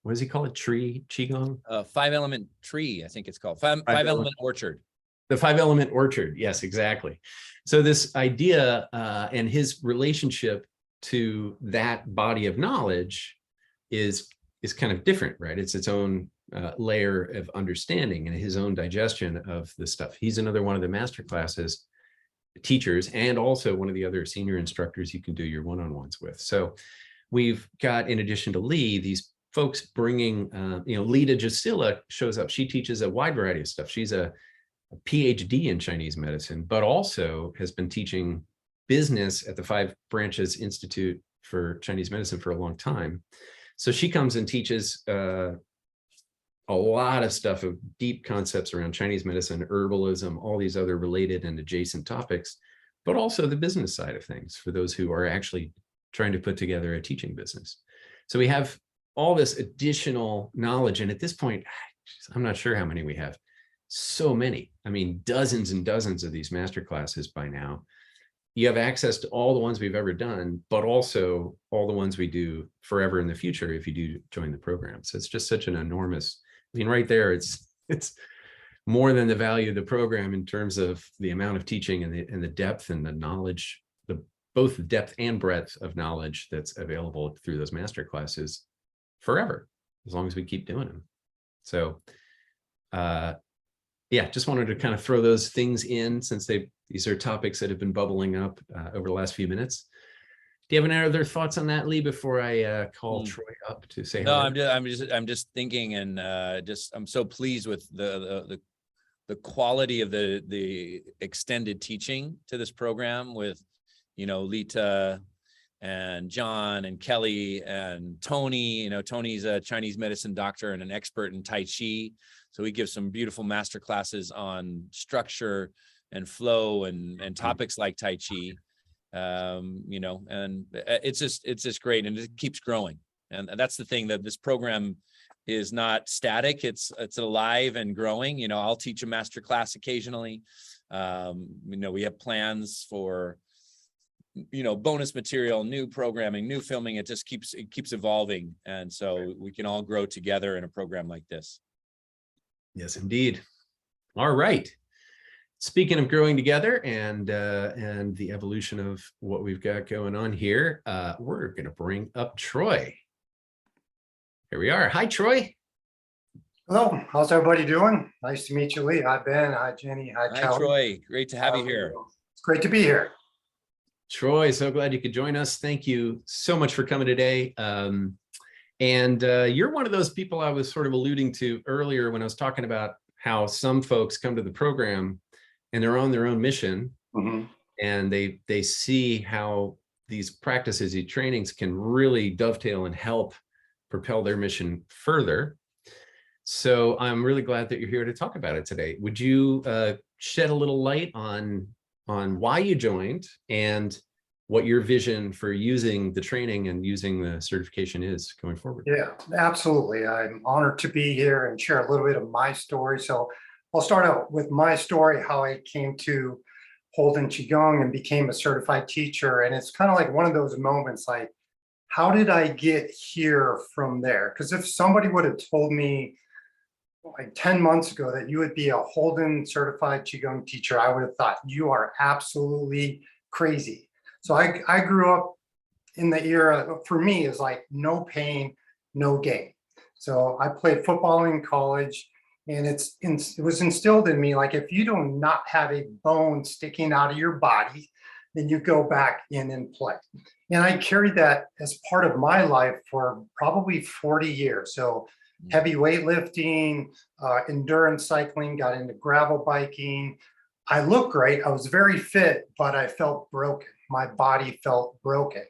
Speaker 1: what does he call it? Qigong?
Speaker 3: 5-element tree, I think it's called. Five-element orchard.
Speaker 1: The 5-element orchard. Yes, exactly. So this idea and his relationship to that body of knowledge is kind of different, right? It's its own layer of understanding and his own digestion of the stuff. He's another one of the master classes teachers, and also one of the other senior instructors you can do your one-on-ones with. So we've got, in addition to Lee, these folks bringing, Lita Jasila shows up. She teaches a wide variety of stuff. She's a PhD in Chinese medicine, but also has been teaching business at the Five Branches Institute for Chinese Medicine for a long time. So she comes and teaches a lot of stuff of deep concepts around Chinese medicine, herbalism, all these other related and adjacent topics, but also the business side of things for those who are actually trying to put together a teaching business. So we have all this additional knowledge. And at this point, I'm not sure how many we have. So many, I mean, dozens and dozens of these master classes by now. You have access to all the ones we've ever done, but also all the ones we do forever in the future if you do join the program. So it's just such an enormous, right there, it's more than the value of the program in terms of the amount of teaching and the depth and the knowledge, both the depth and breadth of knowledge that's available through those master classes forever, as long as we keep doing them. So yeah, just wanted to kind of throw those things in, since these are topics that have been bubbling up over the last few minutes. Do you have any other thoughts on that, Lee, before I call Troy up to say hello?
Speaker 3: No, I'm just thinking, and I'm so pleased with the quality of the extended teaching to this program with, Lita and John and Kelly and Tony. Tony's a Chinese medicine doctor and an expert in Tai Chi. So we give some beautiful master classes on structure and flow and topics like Tai Chi. And it's just great, and it keeps growing. And that's the thing, that this program is not static. It's alive and growing. I'll teach a master class occasionally. We have plans for bonus material, new programming, new filming. It keeps evolving, and so we can all grow together in a program like this.
Speaker 1: Yes, indeed. All right. Speaking of growing together and the evolution of what we've got going on here, we're going to bring up Troy. Here we are. Hi, Troy.
Speaker 5: Hello, how's everybody doing? Nice to meet you, Lee. Hi, Ben. Hi, Jenny. Hi,
Speaker 3: Hi,
Speaker 5: Kelly.
Speaker 3: Troy. Great to have you here.
Speaker 5: It's great to be here.
Speaker 1: Troy, so glad you could join us. Thank you so much for coming today. You're one of those people I was sort of alluding to earlier when I was talking about how some folks come to the program and they're on their own mission, and they see how these practices, these trainings can really dovetail and help propel their mission further. So I'm really glad that you're here to talk about it today. Would you shed a little light on why you joined and what your vision for using the training and using the certification is going forward?
Speaker 5: Yeah, absolutely. I'm honored to be here and share a little bit of my story. So I'll start out with my story, how I came to Holden QiGong and became a certified teacher. And it's kind of like one of those moments like, how did I get here from there? Because if somebody would have told me like 10 months ago that you would be a Holden certified Qigong teacher, I would have thought you are absolutely crazy. So I grew up in the era, for me, is like no pain, no gain. So I played football in college, and it was instilled in me, like if you do not have a bone sticking out of your body, then you go back in and play. And I carried that as part of my life for probably 40 years. So heavy weightlifting, endurance cycling, got into gravel biking. I looked great. I was very fit, but I felt broken. My body felt broken.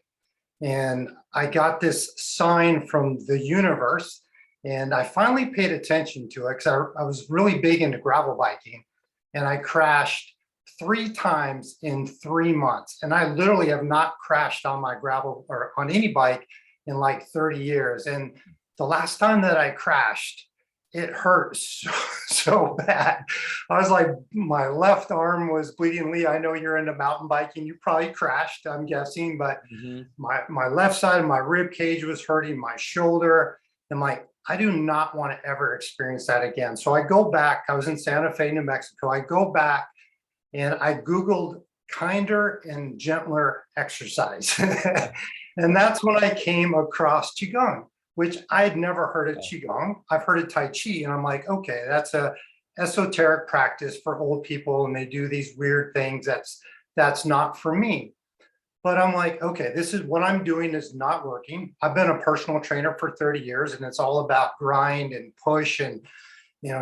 Speaker 5: And I got this sign from the universe, and I finally paid attention to it because I was really big into gravel biking, and I crashed 3 times in 3 months. And I literally have not crashed on my gravel or on any bike in like 30 years. And the last time that I crashed, it hurt so bad. I was like, my left arm was bleeding. Lee, I know you're into mountain biking. You probably crashed, I'm guessing, but my left side of my rib cage was hurting, my shoulder. I'm like, I do not want to ever experience that again. So I go back. I was in Santa Fe, New Mexico. I go back and I Googled kinder and gentler exercise. And that's when I came across Qigong, which I had never heard of Qigong. I've heard of Tai Chi, and I'm like, okay, that's a esoteric practice for old people, and they do these weird things. That's not for me. But I'm like, okay, this is what I'm doing is not working. I've been a personal trainer for 30 years, and it's all about grind and push and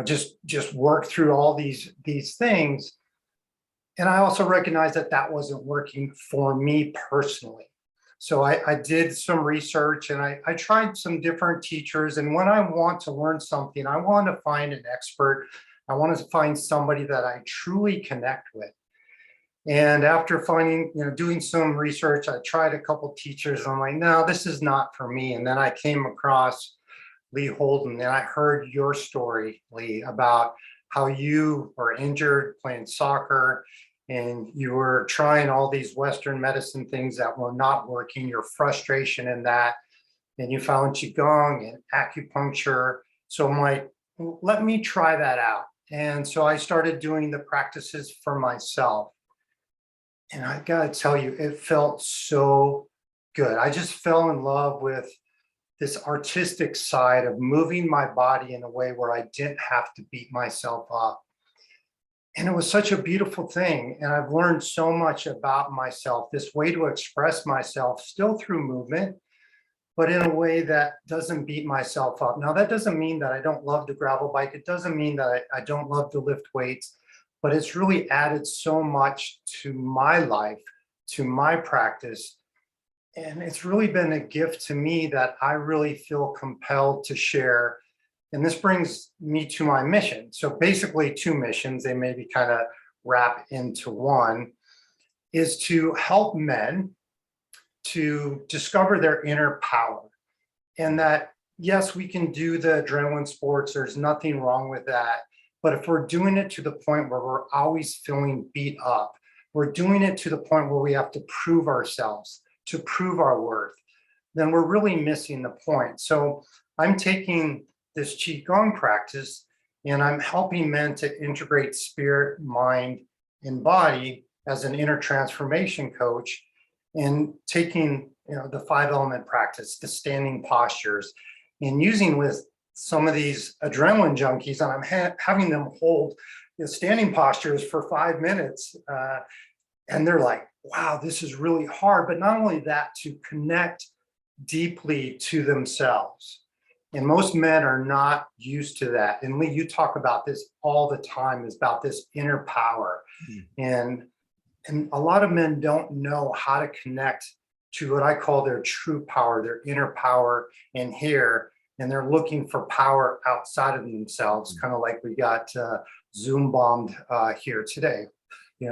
Speaker 5: just work through all these things. And I also recognized that wasn't working for me personally. So I did some research, and I tried some different teachers. And when I want to learn something, I want to find an expert. I want to find somebody that I truly connect with. And after doing some research, I tried a couple teachers. And I'm like, no, this is not for me. And then I came across Lee Holden, and I heard your story, Lee, about how you were injured playing soccer, and you were trying all these Western medicine things that were not working, your frustration in that, and you found Qigong and acupuncture. So I'm like, let me try that out. And so I started doing the practices for myself. And I gotta tell you, it felt so good. I just fell in love with this artistic side of moving my body in a way where I didn't have to beat myself up. And it was such a beautiful thing. And I've learned so much about myself, this way to express myself still through movement, but in a way that doesn't beat myself up. Now, that doesn't mean that I don't love to gravel bike. It doesn't mean that I don't love to lift weights, but it's really added so much to my life, to my practice. And it's really been a gift to me that I really feel compelled to share. And this brings me to my mission. So basically 2 missions, they maybe kind of wrap into one, is to help men to discover their inner power. And that, yes, we can do the adrenaline sports. There's nothing wrong with that. But if we're doing it to the point where we're always feeling beat up, we're doing it to the point where we have to prove ourselves, to prove our worth, then we're really missing the point. So I'm taking this Qigong practice, and I'm helping men to integrate spirit, mind, and body as an inner transformation coach, and taking the 5-element practice, the standing postures, and using with some of these adrenaline junkies, and I'm having them hold standing postures for 5 minutes. And they're like, wow, this is really hard. But not only that, to connect deeply to themselves. And most men are not used to that. And Lee, you talk about this all the time, is about this inner power. And a lot of men don't know how to connect to what I call their true power, their inner power in here. And they're looking for power outside of themselves, kind of like we got Zoom bombed here today.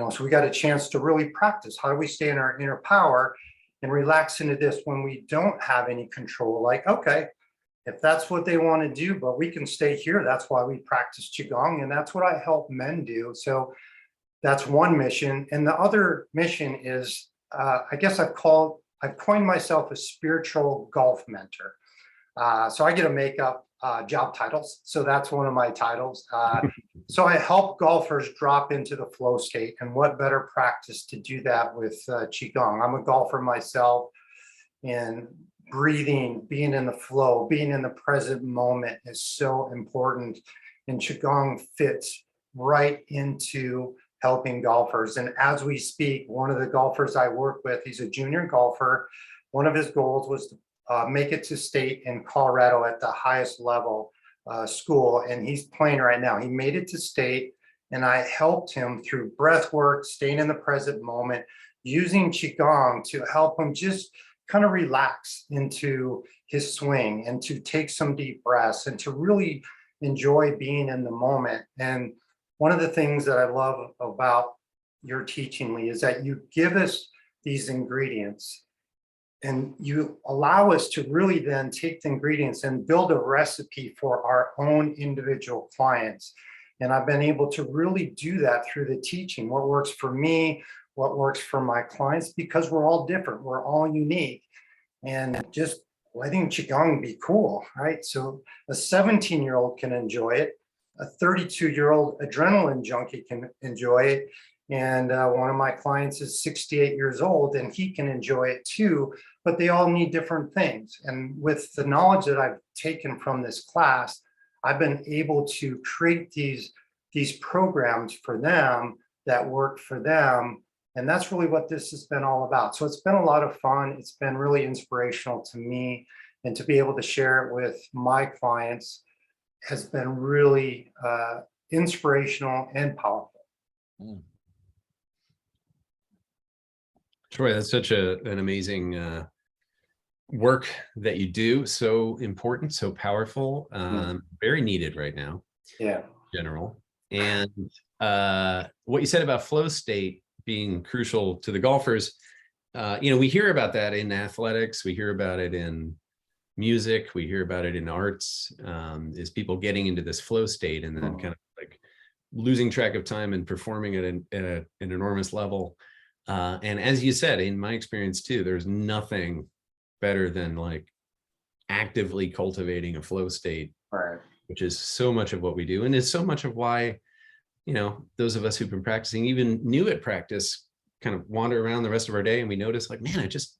Speaker 5: So we got a chance to really practice. How do we stay in our inner power and relax into this when we don't have any control? Like, okay, if that's what they want to do, but we can stay here. That's why we practice Qigong, and that's what I help men do. So that's one mission. And the other mission is, I guess I've coined myself a spiritual golf mentor. So I get to make up job titles. So that's one of my titles. So I help golfers drop into the flow state, and what better practice to do that with Qigong. I'm a golfer myself, and breathing, being in the flow, being in the present moment is so important. And Qigong fits right into helping golfers. And as we speak, one of the golfers I work with, he's a junior golfer. One of his goals was to make it to state in Colorado at the highest level school. And he's playing right now. He made it to state, and I helped him through breath work, staying in the present moment, using Qigong to help him just kind of relax into his swing and to take some deep breaths and to really enjoy being in the moment. And one of the things that I love about your teaching, Lee, is that you give us these ingredients and you allow us to really then take the ingredients and build a recipe for our own individual clients. And I've been able to really do that through the teaching, what works for me, what works for my clients, because we're all different, we're all unique, and just letting Qigong be cool, right? So a 17-year-old can enjoy it, a 32-year-old adrenaline junkie can enjoy it, and one of my clients is 68 years old and he can enjoy it too, but they all need different things. And with the knowledge that I've taken from this class, I've been able to create these programs for them that work for them. And that's really what this has been all about. So it's been a lot of fun. It's been really inspirational to me, and to be able to share it with my clients has been really inspirational and powerful.
Speaker 1: Troy, that's such an amazing work that you do. So important, so powerful, very needed right now.
Speaker 5: Yeah.
Speaker 1: In general. And what you said about flow state being crucial to the golfers, we hear about that in athletics, we hear about it in music, we hear about it in arts, is people getting into this flow state and then kind of like losing track of time and performing at an enormous level. And as you said, in my experience too, there's nothing better than like actively cultivating a flow state,
Speaker 5: Right.
Speaker 1: which is so much of what we do. And it's so much of why, those of us who've been practicing, even new at practice, kind of wander around the rest of our day and we notice like, man, I just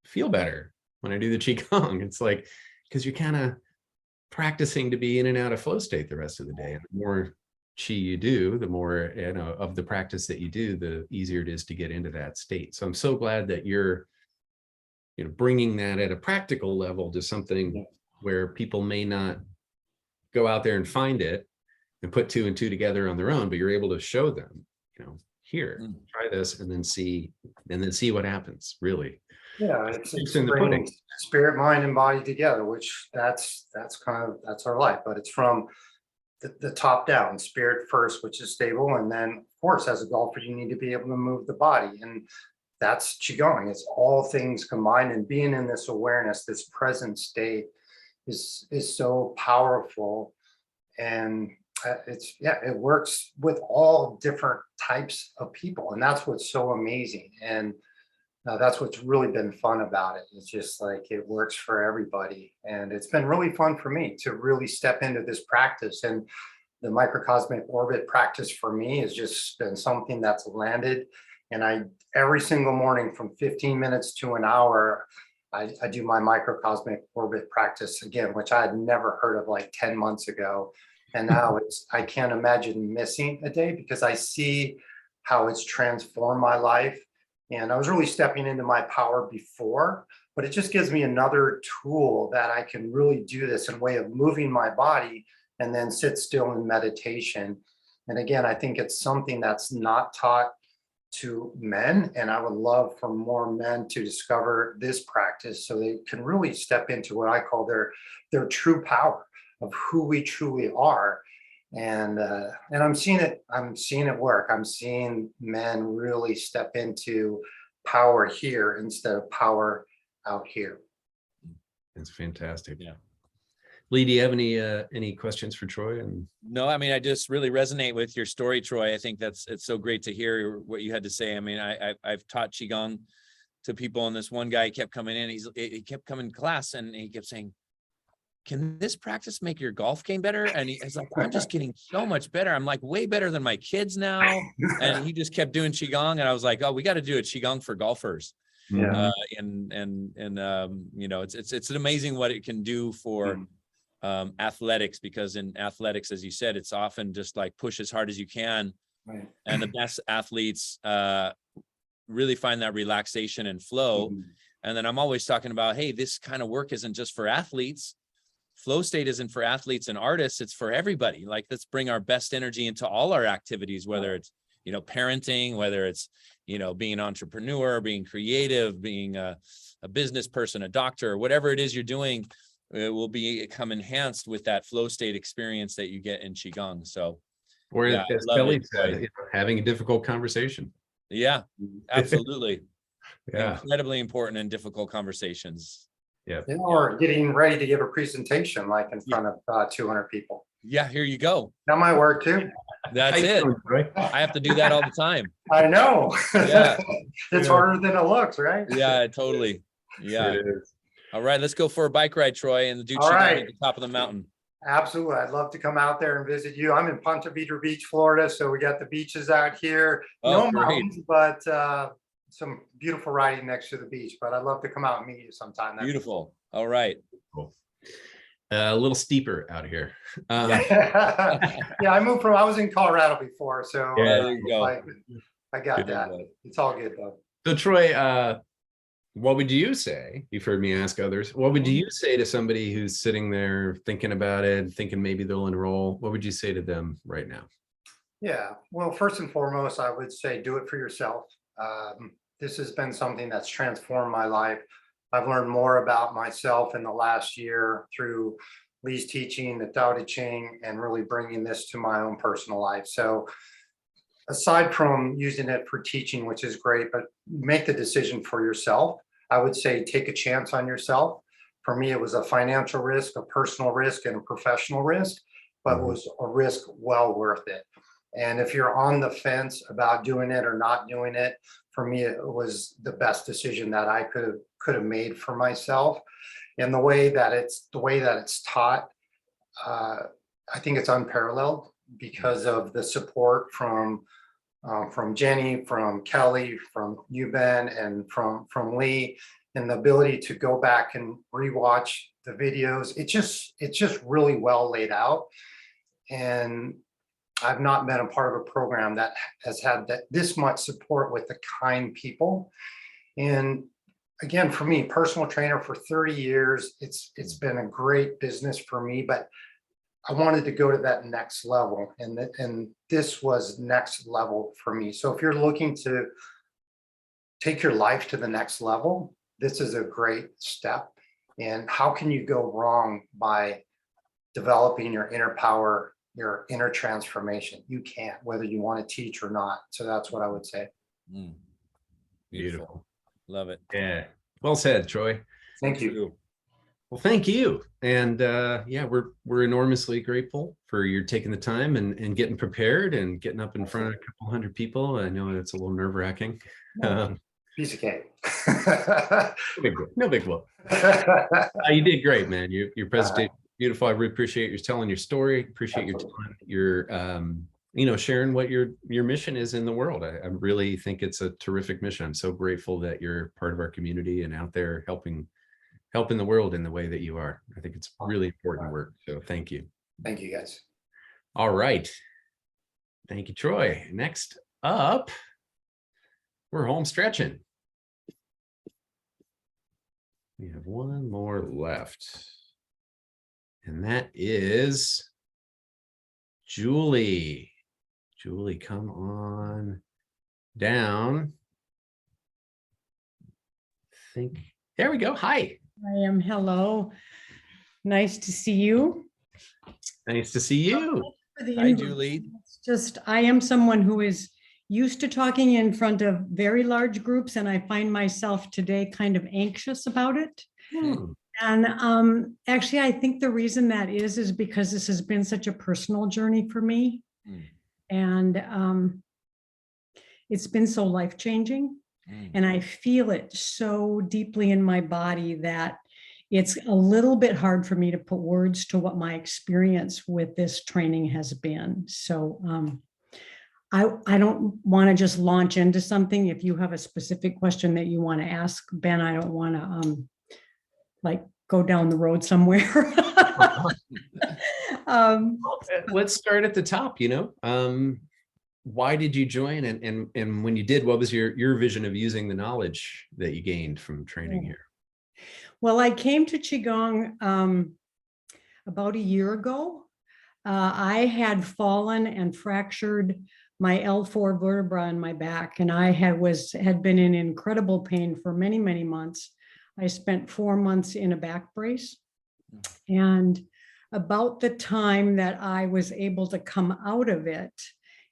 Speaker 1: feel better when I do the Qigong. It's like, because you're kind of practicing to be in and out of flow state the rest of the day. And the more Qi you do, the more, of the practice that you do, the easier it is to get into that state. So I'm so glad that you're, bringing that at a practical level to something where people may not go out there and find it and put 2 and 2 together on their own, but you're able to show them, here, try this, and then see what happens, really.
Speaker 5: Yeah, it's
Speaker 1: in the
Speaker 5: bringing
Speaker 1: pudding.
Speaker 5: spirit, mind, and body together, which that's our life. But it's from the top down, spirit first, which is stable, and then of course, as a golfer, you need to be able to move the body, and that's Qigong. It's all things combined, and being in this awareness, this present state, is so powerful, and it works with all different types of people, and that's what's so amazing. And that's what's really been fun about it. It's just like it works for everybody. And it's been really fun for me to really step into this practice. And the microcosmic orbit practice for me has just been something that's landed. And every single morning from 15 minutes to an hour, I do my microcosmic orbit practice again, which I had never heard of like 10 months ago. And now I can't imagine missing a day because I see how it's transformed my life. And I was really stepping into my power before, but it just gives me another tool that I can really do this in a way of moving my body and then sit still in meditation. And again, I think it's something that's not taught to men, and I would love for more men to discover this practice so they can really step into what I call their true power of who we truly are. And I'm seeing it work. I'm seeing men really step into power here instead of power out here.
Speaker 1: It's fantastic.
Speaker 3: Yeah.
Speaker 1: Lee, do you have any questions for Troy? And
Speaker 3: No, I mean, I just really resonate with your story, Troy. I think it's so great to hear what you had to say. I mean, I've taught Qigong to people, and this one guy kept coming in. He kept coming to class, and he kept saying, "Can this practice make your golf game better?" And he's like, "I'm just getting so much better. I'm like way better than my kids now." And he just kept doing Qigong, and I was like, "Oh, we got to do a Qigong for golfers."
Speaker 5: Yeah.
Speaker 3: You know, it's amazing what it can do for athletics, because in athletics, as you said, it's often just like push as hard as you can.
Speaker 5: Right.
Speaker 3: And the best athletes really find that relaxation and flow. And then I'm always talking about, hey, this kind of work isn't just for athletes. Flow state isn't for athletes and artists, it's for everybody. Like, let's bring our best energy into all our activities, whether it's, you know, parenting, whether it's, you know, being an entrepreneur, being creative, being a business person, a doctor, whatever it is you're doing. It will become enhanced with that flow state experience that you get in Qigong. So,
Speaker 1: or
Speaker 3: yeah,
Speaker 1: as
Speaker 3: I love
Speaker 1: Kelly
Speaker 3: it.
Speaker 1: said, you know, having a difficult conversation.
Speaker 3: Yeah, absolutely.
Speaker 1: Yeah.
Speaker 3: Incredibly important and difficult conversations.
Speaker 1: Yeah.
Speaker 5: Or getting ready to give a presentation like in front of 200 people.
Speaker 3: Yeah, here you go.
Speaker 5: That might work too.
Speaker 3: That's it. I have to do that all the time.
Speaker 5: I know.
Speaker 3: Yeah.
Speaker 5: It's harder than it looks, right?
Speaker 3: Yeah, totally. Yeah.
Speaker 1: It is.
Speaker 3: All right, let's go for a bike ride, Troy, and do
Speaker 5: All
Speaker 3: Qigong
Speaker 5: right.
Speaker 3: at the top of the mountain.
Speaker 5: Absolutely. I'd love to come out there and visit you. I'm in Ponte Vedra Beach, Florida. So we got the beaches out here.
Speaker 3: Oh,
Speaker 5: No
Speaker 3: great.
Speaker 5: mountains, but some beautiful riding next to the beach. But I'd love to come out and meet you sometime.
Speaker 3: Beautiful. All right.
Speaker 1: Cool. A little steeper out here.
Speaker 5: Yeah, I was in Colorado before. So
Speaker 1: Yeah,
Speaker 3: there you go.
Speaker 5: I got
Speaker 3: Good.
Speaker 5: that. It's all good though.
Speaker 1: So Troy, what would you say? You've heard me ask others. What would you say to somebody who's sitting there thinking about it, thinking maybe they'll enroll? What would you say to them right now?
Speaker 5: Yeah, well, first and foremost, I would say do it for yourself. This has been something that's transformed my life. I've learned more about myself in the last year through Lee's teaching, the Tao Te Ching, and really bringing this to my own personal life. So aside from using it for teaching, which is great, but make the decision for yourself. I would say take a chance on yourself. For me, it was a financial risk, a personal risk, and a professional risk, but it was a risk well worth it. And if you're on the fence about doing it or not doing it, for me, it was the best decision that I could have made for myself. And the way that it's taught, I think it's unparalleled because of the support from Jenny, from Kelly, from you, Ben, and from Lee, and the ability to go back and rewatch the videos. It's just really well laid out. And I've not been a part of a program that has had this much support with the kind people. And again, for me, personal trainer for 30 years, it's been a great business for me, but I wanted to go to that next level, and this was next level for me. So if you're looking to take your life to the next level, this is a great step. And how can you go wrong by developing your inner power, your inner transformation? You can't, whether you want to teach or not. So that's what I would say.
Speaker 3: Beautiful. Love it.
Speaker 1: Yeah. Well said, Troy.
Speaker 5: Thank you.
Speaker 1: Well, thank you. And yeah, we're enormously grateful for your taking the time and getting prepared and getting up in front of a couple hundred people. I know it's a little nerve-wracking.
Speaker 5: Piece of cake.
Speaker 1: No big whoop. You did great, man. Your presentation beautiful. I really appreciate you telling your story. Appreciate your sharing what your mission is in the world. I really think it's a terrific mission. I'm so grateful that you're part of our community and out there helping helping the world in the way that you are. I think it's really important work. So thank you.
Speaker 5: Thank you, guys.
Speaker 1: All right. Thank you, Troy. Next up, we're home stretching. We have one more left. And that is Julie. Julie, come on down. There we go. Hi.
Speaker 6: I am. Hello. Nice to see you.
Speaker 1: Nice to see you.
Speaker 3: Hi, Julie.
Speaker 6: It's just, I am someone who is used to talking in front of very large groups, and I find myself today kind of anxious about it. And actually, I think the reason that is because this has been such a personal journey for me. And it's been so life-changing. And I feel it so deeply in my body that it's a little bit hard for me to put words to what my experience with this training has been. So I don't want to just launch into something. If you have a specific question that you want to ask, Ben, I don't want to like go down the road somewhere.
Speaker 1: Let's start at the top, why did you join, and when you did, what was your vision of using the knowledge that you gained from training here?
Speaker 6: Well, I came to Qigong about a year ago. I had fallen and fractured my L4 vertebra in my back, and I had been in incredible pain for many, many months. I spent 4 months in a back brace, and about the time that I was able to come out of it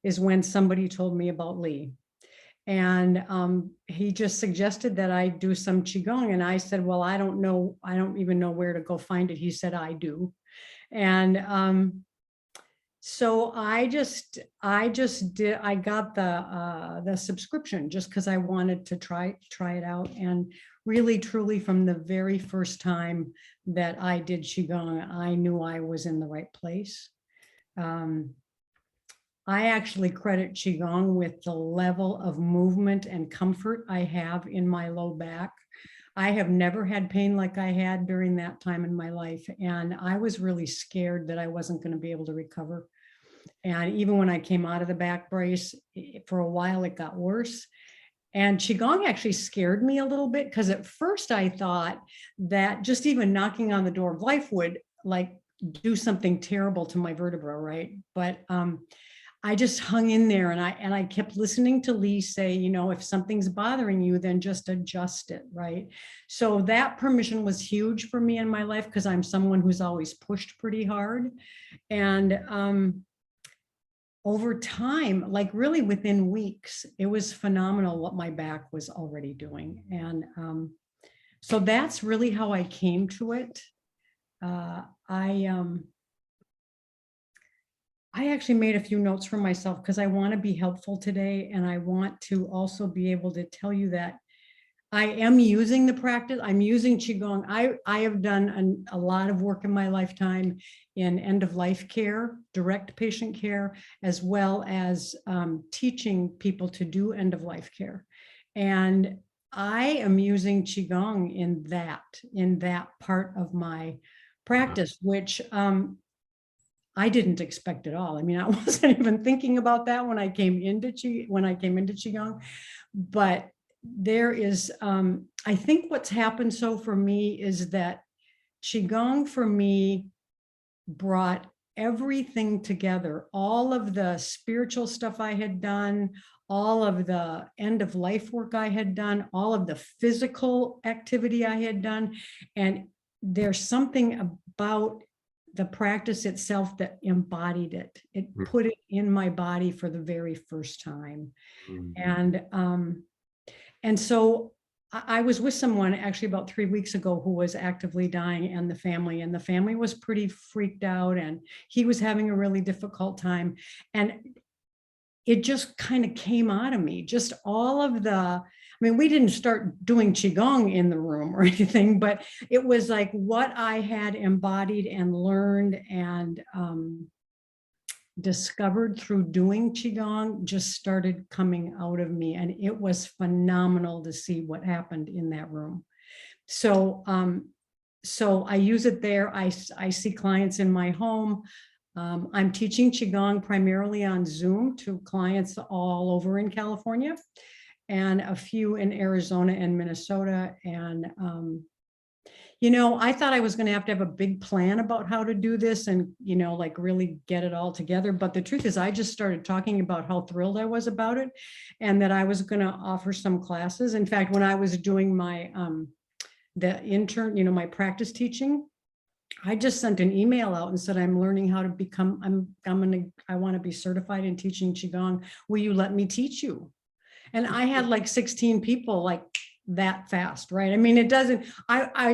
Speaker 6: is when somebody told me about Lee. And he just suggested that I do some Qigong. And I said, well, I don't know. I don't even know where to go find it. He said, I do. And so I got the subscription just because I wanted to try it out. And really, truly, from the very first time that I did Qigong, I knew I was in the right place. I actually credit Qigong with the level of movement and comfort I have in my low back. I have never had pain like I had during that time in my life. And I was really scared that I wasn't going to be able to recover. And even when I came out of the back brace, for a while, it got worse. And Qigong actually scared me a little bit because at first I thought that just even knocking on the door of life would like do something terrible to my vertebra, right? But I just hung in there, and I kept listening to Lee say, if something's bothering you, then just adjust it, right? So that permission was huge for me in my life because I'm someone who's always pushed pretty hard. And over time, like really within weeks, it was phenomenal what my back was already doing. And so that's really how I came to it. I actually made a few notes for myself because I want to be helpful today. And I want to also be able to tell you that I am using the practice. I'm using Qigong. I have done a lot of work in my lifetime in end-of-life care, direct patient care, as well as teaching people to do end-of-life care. And I am using Qigong in that part of my practice, which I didn't expect at all. I mean, I wasn't even thinking about that when I came into Qigong, but there is, I think what's happened so for me is that Qigong for me brought everything together, all of the spiritual stuff I had done, all of the end of life work I had done, all of the physical activity I had done. And there's something about the practice itself that embodied it. It put it in my body for the very first time. And so I was with someone actually about 3 weeks ago who was actively dying, and the family was pretty freaked out, and he was having a really difficult time. And it just kind of came out of me, just all of we didn't start doing Qigong in the room or anything, but it was like what I had embodied and learned and discovered through doing Qigong just started coming out of me. And it was phenomenal to see what happened in that room. So so I use it there. I see clients in my home. I'm teaching Qigong primarily on Zoom to clients all over in California and a few in Arizona and Minnesota. And, you know, I thought I was going to have a big plan about how to do this and, you know, like really get it all together. But the truth is I just started talking about how thrilled I was about it and that I was going to offer some classes. In fact, when I was doing my, the intern, you know, my practice teaching, I just sent an email out and said, I'm learning how to become, I want to be certified in teaching Qigong. Will you let me teach you? And I had like 16 people like that fast, right? I mean, it doesn't,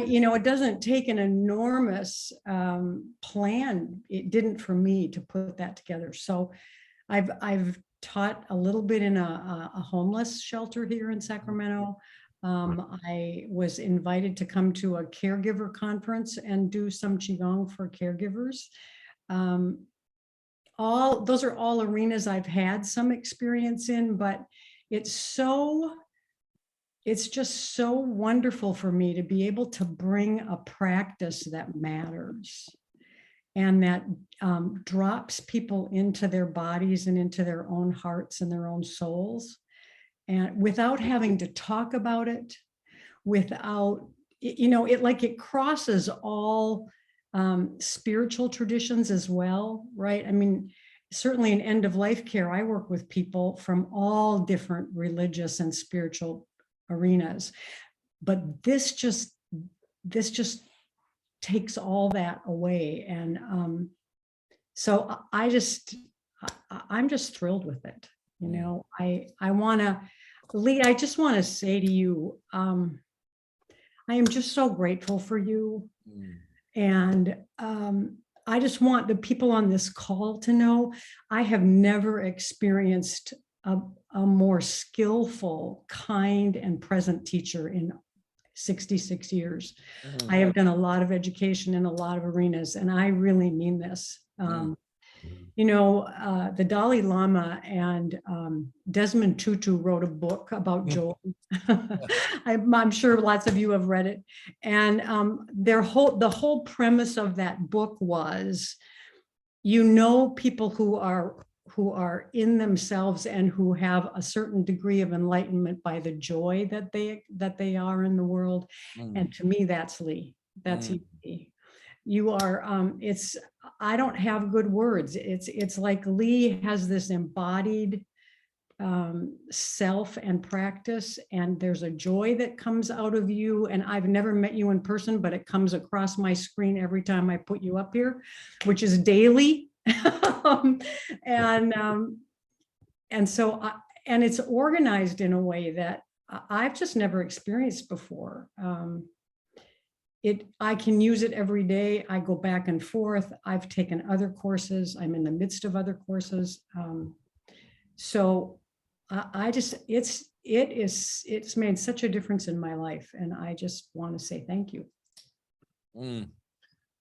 Speaker 6: you know, it doesn't take an enormous plan. It didn't for me to put that together. So I've taught a little bit in a homeless shelter here in Sacramento. I was invited to come to a caregiver conference and do some Qigong for caregivers. Those are all arenas I've had some experience in, but it's just so wonderful for me to be able to bring a practice that matters and that drops people into their bodies and into their own hearts and their own souls. And without having to talk about it, without, you know, it crosses all spiritual traditions as well, right? I mean, certainly in end of life care, I work with people from all different religious and spiritual arenas, but this just takes all that away. And so I'm just thrilled with it. You know, I want to, Lee, I just want to say to you, I am just so grateful for you. And I just want the people on this call to know I have never experienced a more skillful, kind, and present teacher in 66 years. I have done a lot of education in a lot of arenas, and I really mean this. You know, the Dalai Lama and Desmond Tutu wrote a book about joy. I'm sure lots of you have read it. And the whole premise of that book was, you know, people who are in themselves and who have a certain degree of enlightenment by the joy that they are in the world. And to me, that's Lee. That's Lee. You are, I don't have good words. It's like Lee has this embodied self and practice, and there's a joy that comes out of you. And I've never met you in person, but it comes across my screen every time I put you up here, which is daily. And so, and it's organized in a way that I've just never experienced before. I can use it every day. I go back and forth. I've taken other courses. I'm in the midst of other courses. So it's made such a difference in my life. And I just want to say thank you.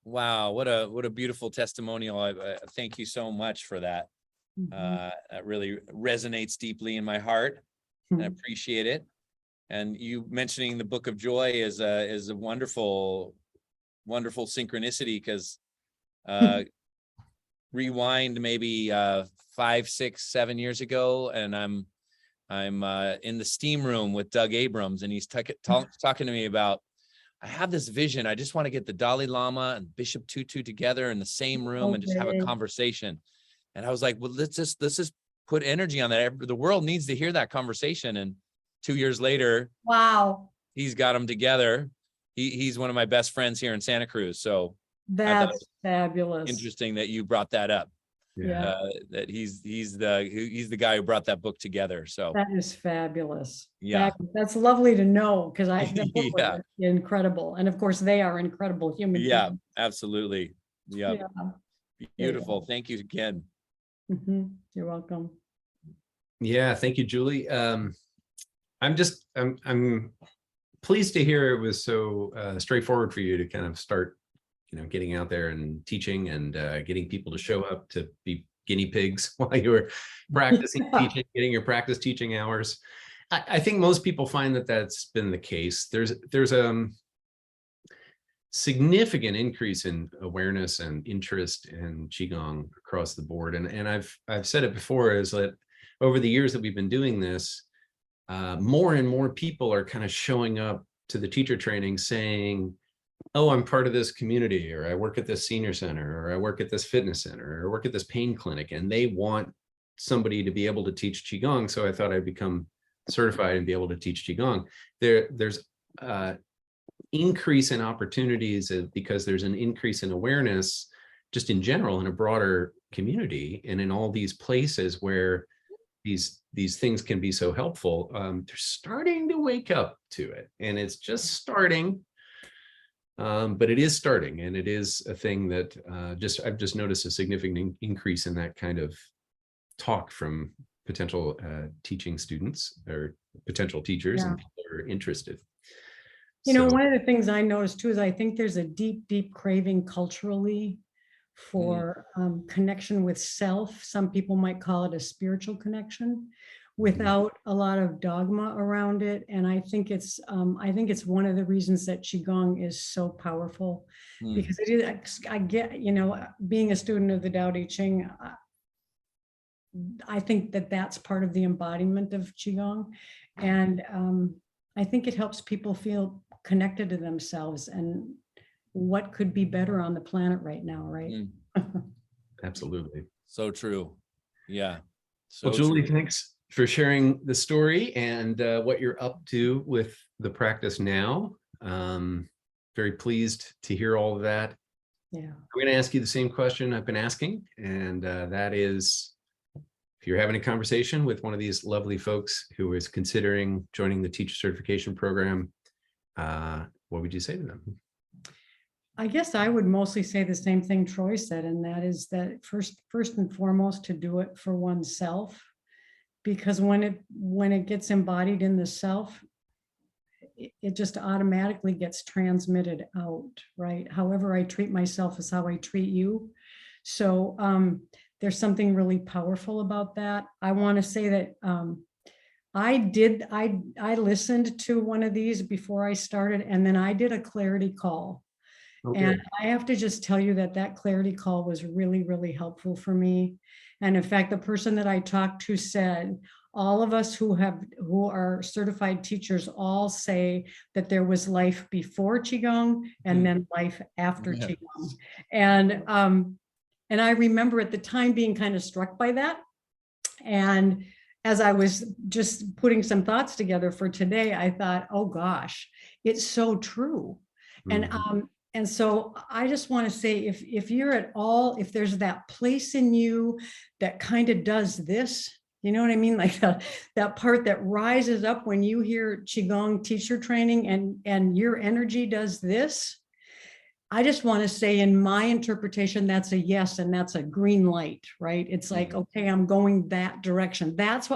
Speaker 3: Wow. What a beautiful testimonial. Thank you so much for that. That really resonates deeply in my heart. I appreciate it. And you mentioning the Book of Joy is a wonderful, wonderful synchronicity, because rewind maybe 5, 6, 7 years ago, and I'm in the steam room with Doug Abrams, and he's talking to me about, I have this vision. I just want to get the Dalai Lama and Bishop Tutu together in the same room and just have a conversation. And I was like, well, let's just put energy on that. The world needs to hear that conversation. And 2 years later,
Speaker 6: wow,
Speaker 3: he's got them together. He's one of my best friends here in Santa Cruz. So
Speaker 6: that's fabulous.
Speaker 3: Interesting that you brought that up.
Speaker 6: Yeah,
Speaker 3: that he's the guy who brought that book together. So
Speaker 6: that is fabulous.
Speaker 3: Yeah,
Speaker 6: that's lovely to know, because the book was incredible, and of course they are incredible human beings.
Speaker 3: Yeah, absolutely. Yeah, beautiful. Thank you again.
Speaker 6: You're welcome.
Speaker 1: Yeah, thank you, Julie. I'm pleased to hear it was so straightforward for you to kind of start, getting out there and teaching and getting people to show up to be guinea pigs while you were practicing teaching, getting your practice teaching hours. I think most people find that that's been the case. There's significant increase in awareness and interest in Qigong across the board. And I've said it before, is that over the years that we've been doing this, more and more people are kind of showing up to the teacher training saying, oh, I'm part of this community, or I work at this senior center, or I work at this fitness center, or I work at this pain clinic, and they want somebody to be able to teach Qigong. So I thought I'd become certified and be able to teach Qigong. There's increase in opportunities because there's an increase in awareness just in general in a broader community, and in all these places where these things can be so helpful. They're starting to wake up to it, and it's just starting, but it is starting, and it is a thing that I've just noticed a significant increase in that kind of talk from potential teaching students or potential teachers, and people are interested.
Speaker 6: You know, one of the things I noticed too is I think there's a deep craving culturally for connection with self. Some people might call it a spiritual connection without a lot of dogma around it. And I think it's one of the reasons that Qigong is so powerful, because it is, I get, you know, being a student of the Tao Te Ching, I think that that's part of the embodiment of Qigong. And I think it helps people feel connected to themselves and what could be better on the planet right now, right?
Speaker 1: Absolutely.
Speaker 3: So true. Yeah. So
Speaker 1: Well, Julie,
Speaker 3: true.
Speaker 1: thanks for sharing the story and what you're up to with the practice now. Very pleased to hear all of that.
Speaker 6: Yeah.
Speaker 1: I'm going to ask you the same question I've been asking, and that is, if you're having a conversation with one of these lovely folks who is considering joining the teacher certification program, what would you say to them?
Speaker 6: I guess I would mostly say the same thing Troy said, and that is that first and foremost, to do it for oneself, because when it gets embodied in the self, it just automatically gets transmitted out, right? However I treat myself is how I treat you. So there's something really powerful about that. I want to say that I listened to one of these before I started, and then I did a clarity call.
Speaker 1: Okay.
Speaker 6: And I have to just tell you that clarity call was really helpful for me. And in fact, the person that I talked to said, all of us who are certified teachers all say that there was life before Qigong and then life after Qigong. And I remember at the time being kind of struck by that. And as I was just putting some thoughts together for today, I thought, oh gosh, it's so true. And so I just want to say, if you're at all, if there's that place in you that kind of does this, you know what I mean? Like that part that rises up when you hear Qigong teacher training and your energy does this, I just want to say, in my interpretation, that's a yes, and that's a green light, right? It's like, okay, I'm going that direction. That's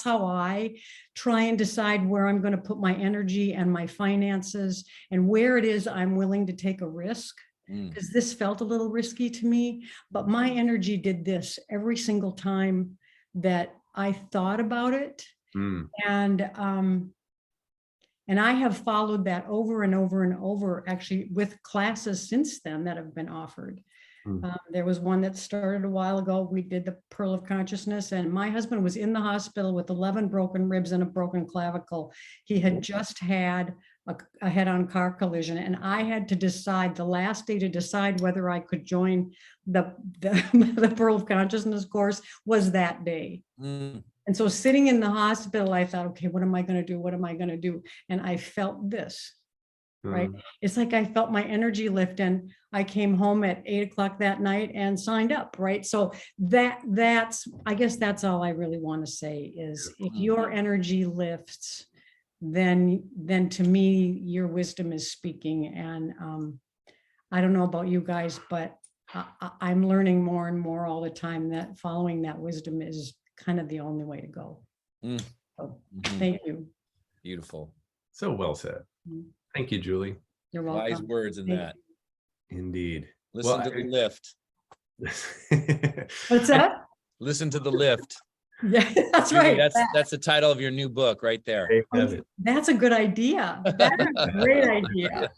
Speaker 6: how I try and decide where I'm going to put my energy and my finances and where it is I'm willing to take a risk, because this felt a little risky to me, but my energy did this every single time that I thought about it. And I have followed that over and over and over, actually, with classes since then that have been offered. There was one that started a while ago. We did the Pearl of Consciousness, and my husband was in the hospital with 11 broken ribs and a broken clavicle. He had just had a head-on car collision, and I had to decide, the last day to decide whether I could join the Pearl of Consciousness course was that day. And so sitting in the hospital, I thought, okay, what am I going to do? What am I going to do? And I felt this, right? It's like I felt my energy lift, and I came home at 8 o'clock that night and signed up, right? So that's, I guess that's all I really want to say is, if your energy lifts, then to me, your wisdom is speaking. And I don't know about you guys, but I'm learning more and more all the time that following that wisdom is kind of the only way to go. So, thank you.
Speaker 3: Beautiful.
Speaker 1: So well said. Thank you, Julie.
Speaker 6: You're welcome.
Speaker 3: Wise words in that.
Speaker 1: Indeed.
Speaker 3: Listen to the lift.
Speaker 6: What's that?
Speaker 3: Listen to the lift.
Speaker 6: Yeah, that's
Speaker 3: Julie,
Speaker 6: right.
Speaker 3: that's the title of your new book right there.
Speaker 1: There you have it.
Speaker 6: That's a good idea. That's a great idea.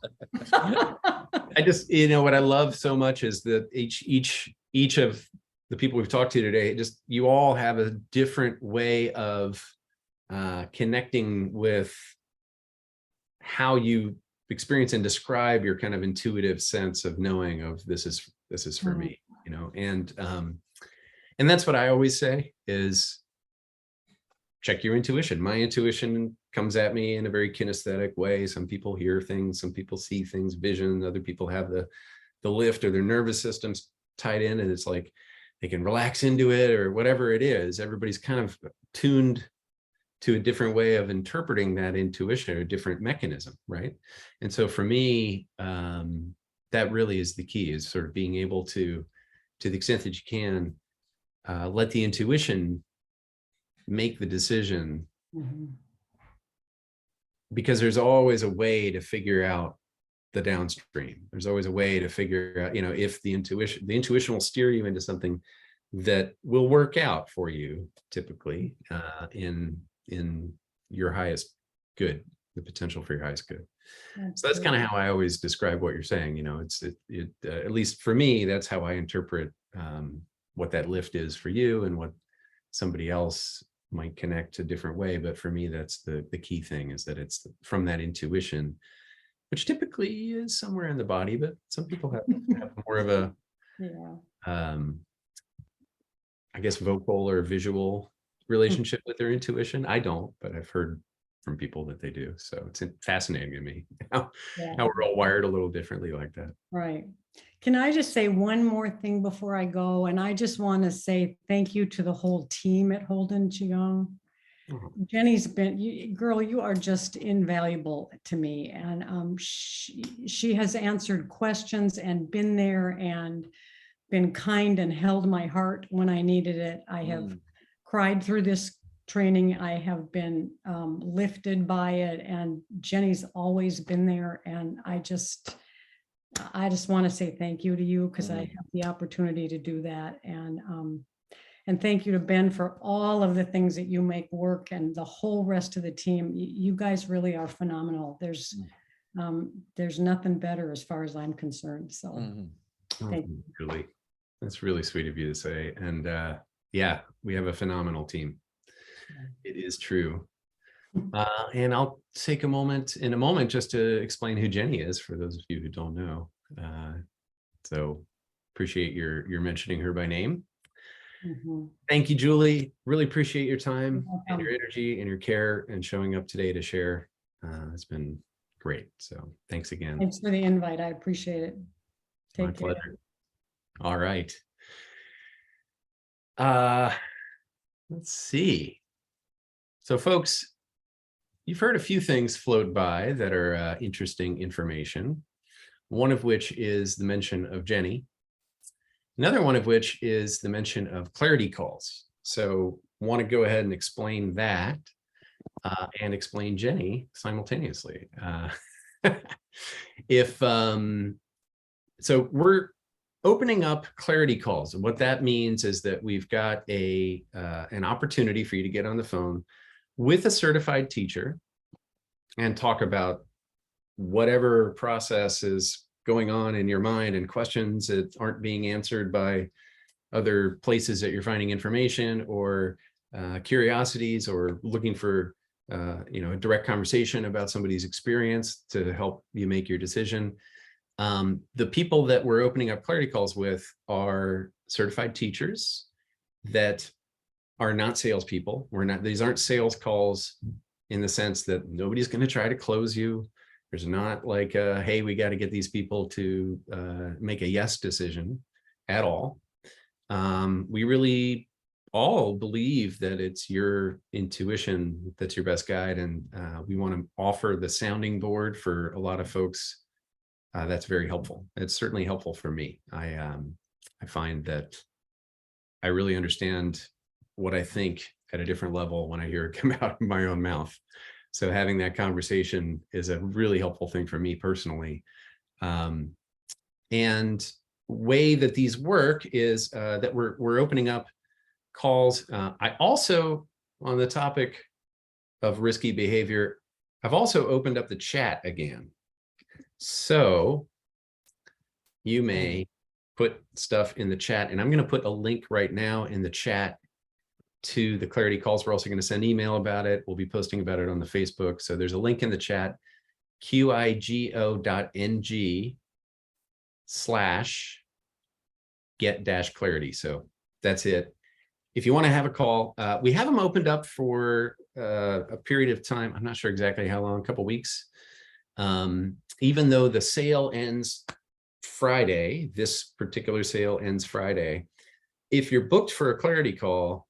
Speaker 1: I just, what I love so much is that each of the people we've talked to today, just you all have a different way of connecting with how you experience and describe your kind of intuitive sense of knowing of this is for me, and that's what I always say is check your intuition. My intuition comes at me in a very kinesthetic way. Some people hear things, some people see things, vision, other people have the lift or their nervous system's tied in and it's like they can relax into it or whatever it is. Everybody's kind of tuned to a different way of interpreting that intuition or a different mechanism, right? And so for me, that really is the key, is sort of being able to the extent that you can, let the intuition make the decision, because there's always a way to figure out the downstream. There's always a way to figure out, if the intuition will steer you into something that will work out for you, typically, in your highest good, the potential for your highest good. So that's kind of how I always describe what you're saying. At least for me, that's how I interpret what that lift is for you, and what somebody else might connect a different way. But for me, that's the key thing, is that it's from that intuition, which typically is somewhere in the body, but some people have more of a, I guess, vocal or visual relationship with their intuition. I don't, but I've heard from people that they do. So it's fascinating to me how we're all wired a little differently like that.
Speaker 6: Right. Can I just say one more thing before I go? And I just want to say thank you to the whole team at Holden QiGong. Jenny's been, you are just invaluable to me. And she has answered questions and been there and been kind and held my heart when I needed it. I have cried through this training. I have been lifted by it, and Jenny's always been there. And I just want to say thank you to you, because I have the opportunity to do that. And thank you to Ben for all of the things that you make work, and the whole rest of the team. You guys really are phenomenal. There's nothing better as far as I'm concerned. So thank you.
Speaker 1: Really, that's really sweet of you to say. And yeah, we have a phenomenal team. It is true. And I'll take a moment just to explain who Jenny is for those of you who don't know. So appreciate your mentioning her by name. Thank you, Julie. Really appreciate your time and your energy and your care and showing up today to share. It's been great. So thanks again.
Speaker 6: Thanks for the invite. I appreciate it.
Speaker 1: My pleasure. All right. Let's see. So folks, you've heard a few things float by that are interesting information. One of which is the mention of Jenny. Another one of which is the mention of clarity calls. So want to go ahead and explain that and explain Jenny simultaneously. So we're opening up clarity calls. And what that means is that we've got an opportunity for you to get on the phone with a certified teacher and talk about whatever process is going on in your mind and questions that aren't being answered by other places that you're finding information, or curiosities, or looking for a direct conversation about somebody's experience to help you make your decision. The people that we're opening up clarity calls with are certified teachers that are not salespeople. These aren't sales calls in the sense that nobody's going to try to close you. There's not like, hey, we got to get these people to make a yes decision at all. We really all believe that it's your intuition that's your best guide. And we want to offer the sounding board for a lot of folks. That's very helpful. It's certainly helpful for me. I find that I really understand what I think at a different level when I hear it come out of my own mouth. So having that conversation is a really helpful thing for me personally. And way that these work is that we're opening up calls. I also, on the topic of risky behavior, I've also opened up the chat again. So you may put stuff in the chat, and I'm going to put a link right now in the chat to the clarity calls. We're also going to send email about it. We'll be posting about it on the Facebook. So there's a link in the chat, qigo.ng/get-clarity. So that's it. If you want to have a call, we have them opened up for a period of time. I'm not sure exactly how long, a couple weeks. Even though the sale ends Friday, this particular sale ends Friday. If you're booked for a clarity call,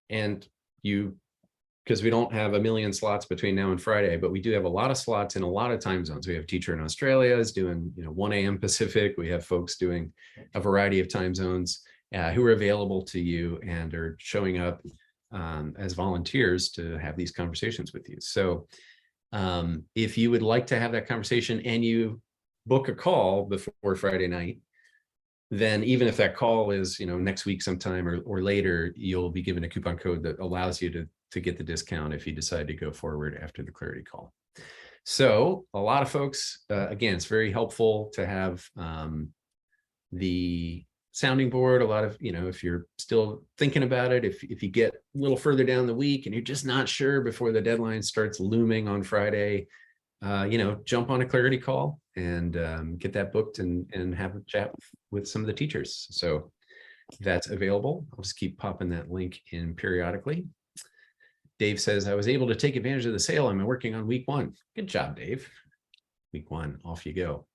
Speaker 1: and because we don't have a million slots between now and Friday, but we do have a lot of slots in a lot of time zones. We have a teacher in Australia is doing 1 a.m. Pacific. We have folks doing a variety of time zones who are available to you and are showing up as volunteers to have these conversations with you. So if you would like to have that conversation and you book a call before Friday night, then even if that call is next week sometime or later, you'll be given a coupon code that allows you to get the discount if you decide to go forward after the clarity call. So a lot of folks, again, it's very helpful to have the sounding board. A lot of, if you're still thinking about it, if you get a little further down the week and you're just not sure before the deadline starts looming on Friday, jump on a clarity call and get that booked and have a chat with some of the teachers. So that's available. I'll just keep popping that link in periodically. Dave says, I was able to take advantage of the sale. I'm working on week 1. Good job, Dave. Week 1, off you go.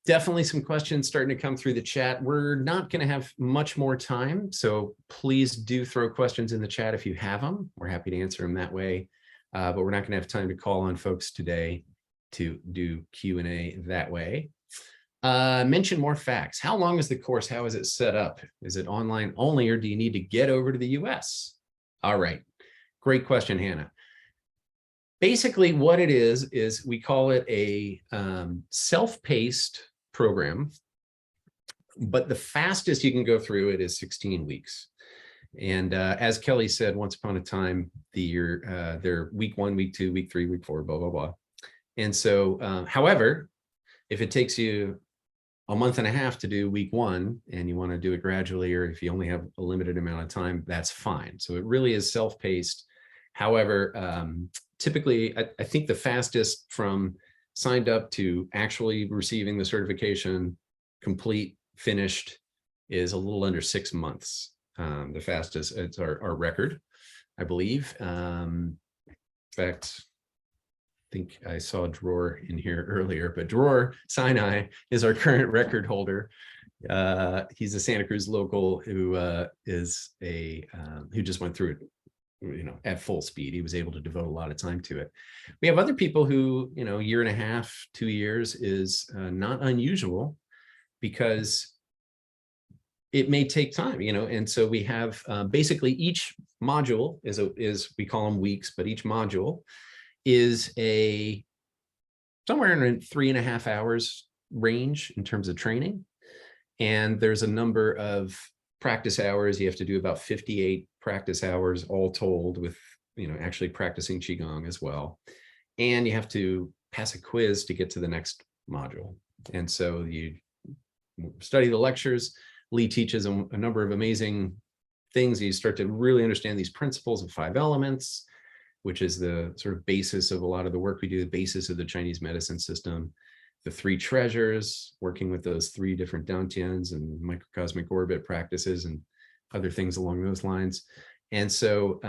Speaker 1: Definitely some questions starting to come through the chat. We're not going to have much more time, so please do throw questions in the chat if you have them. We're happy to answer them that way, but we're not going to have time to call on folks today to do Q&A that way. Mention more facts. How long is the course? How is it set up? Is it online only, or do you need to get over to the US? All right. Great question, Hannah. Basically, what it is we call it a self-paced program, but the fastest you can go through it is 16 weeks. And as Kelly said, once upon a time, they're week 1, week 2, week 3, week 4, blah, blah, blah. And so, however, if it takes you a month and a half to do week 1 and you want to do it gradually, or if you only have a limited amount of time, that's fine. So it really is self-paced. However, typically, I think the fastest from signed up to actually receiving the certification complete, finished, is a little under 6 months. The fastest, it's our record, I believe. In fact, I think I saw Dror in here earlier, but Dror Sinai is our current record holder. He's a Santa Cruz local who who just went through it, at full speed. He was able to devote a lot of time to it. We have other people who, a year and a half, 2 years is not unusual, because it may take time, and so we have basically each module is we call them weeks, but each module is somewhere in a 3.5 hours range in terms of training. And there's a number of practice hours. You have to do about 58 practice hours all told, with, actually practicing Qigong as well. And you have to pass a quiz to get to the next module. And so you study the lectures. Lee teaches a number of amazing things. You start to really understand these principles of 5 elements, which is the sort of basis of a lot of the work we do, the basis of the Chinese medicine system. The 3 treasures, working with those 3 different dantians and microcosmic orbit practices and other things along those lines. And so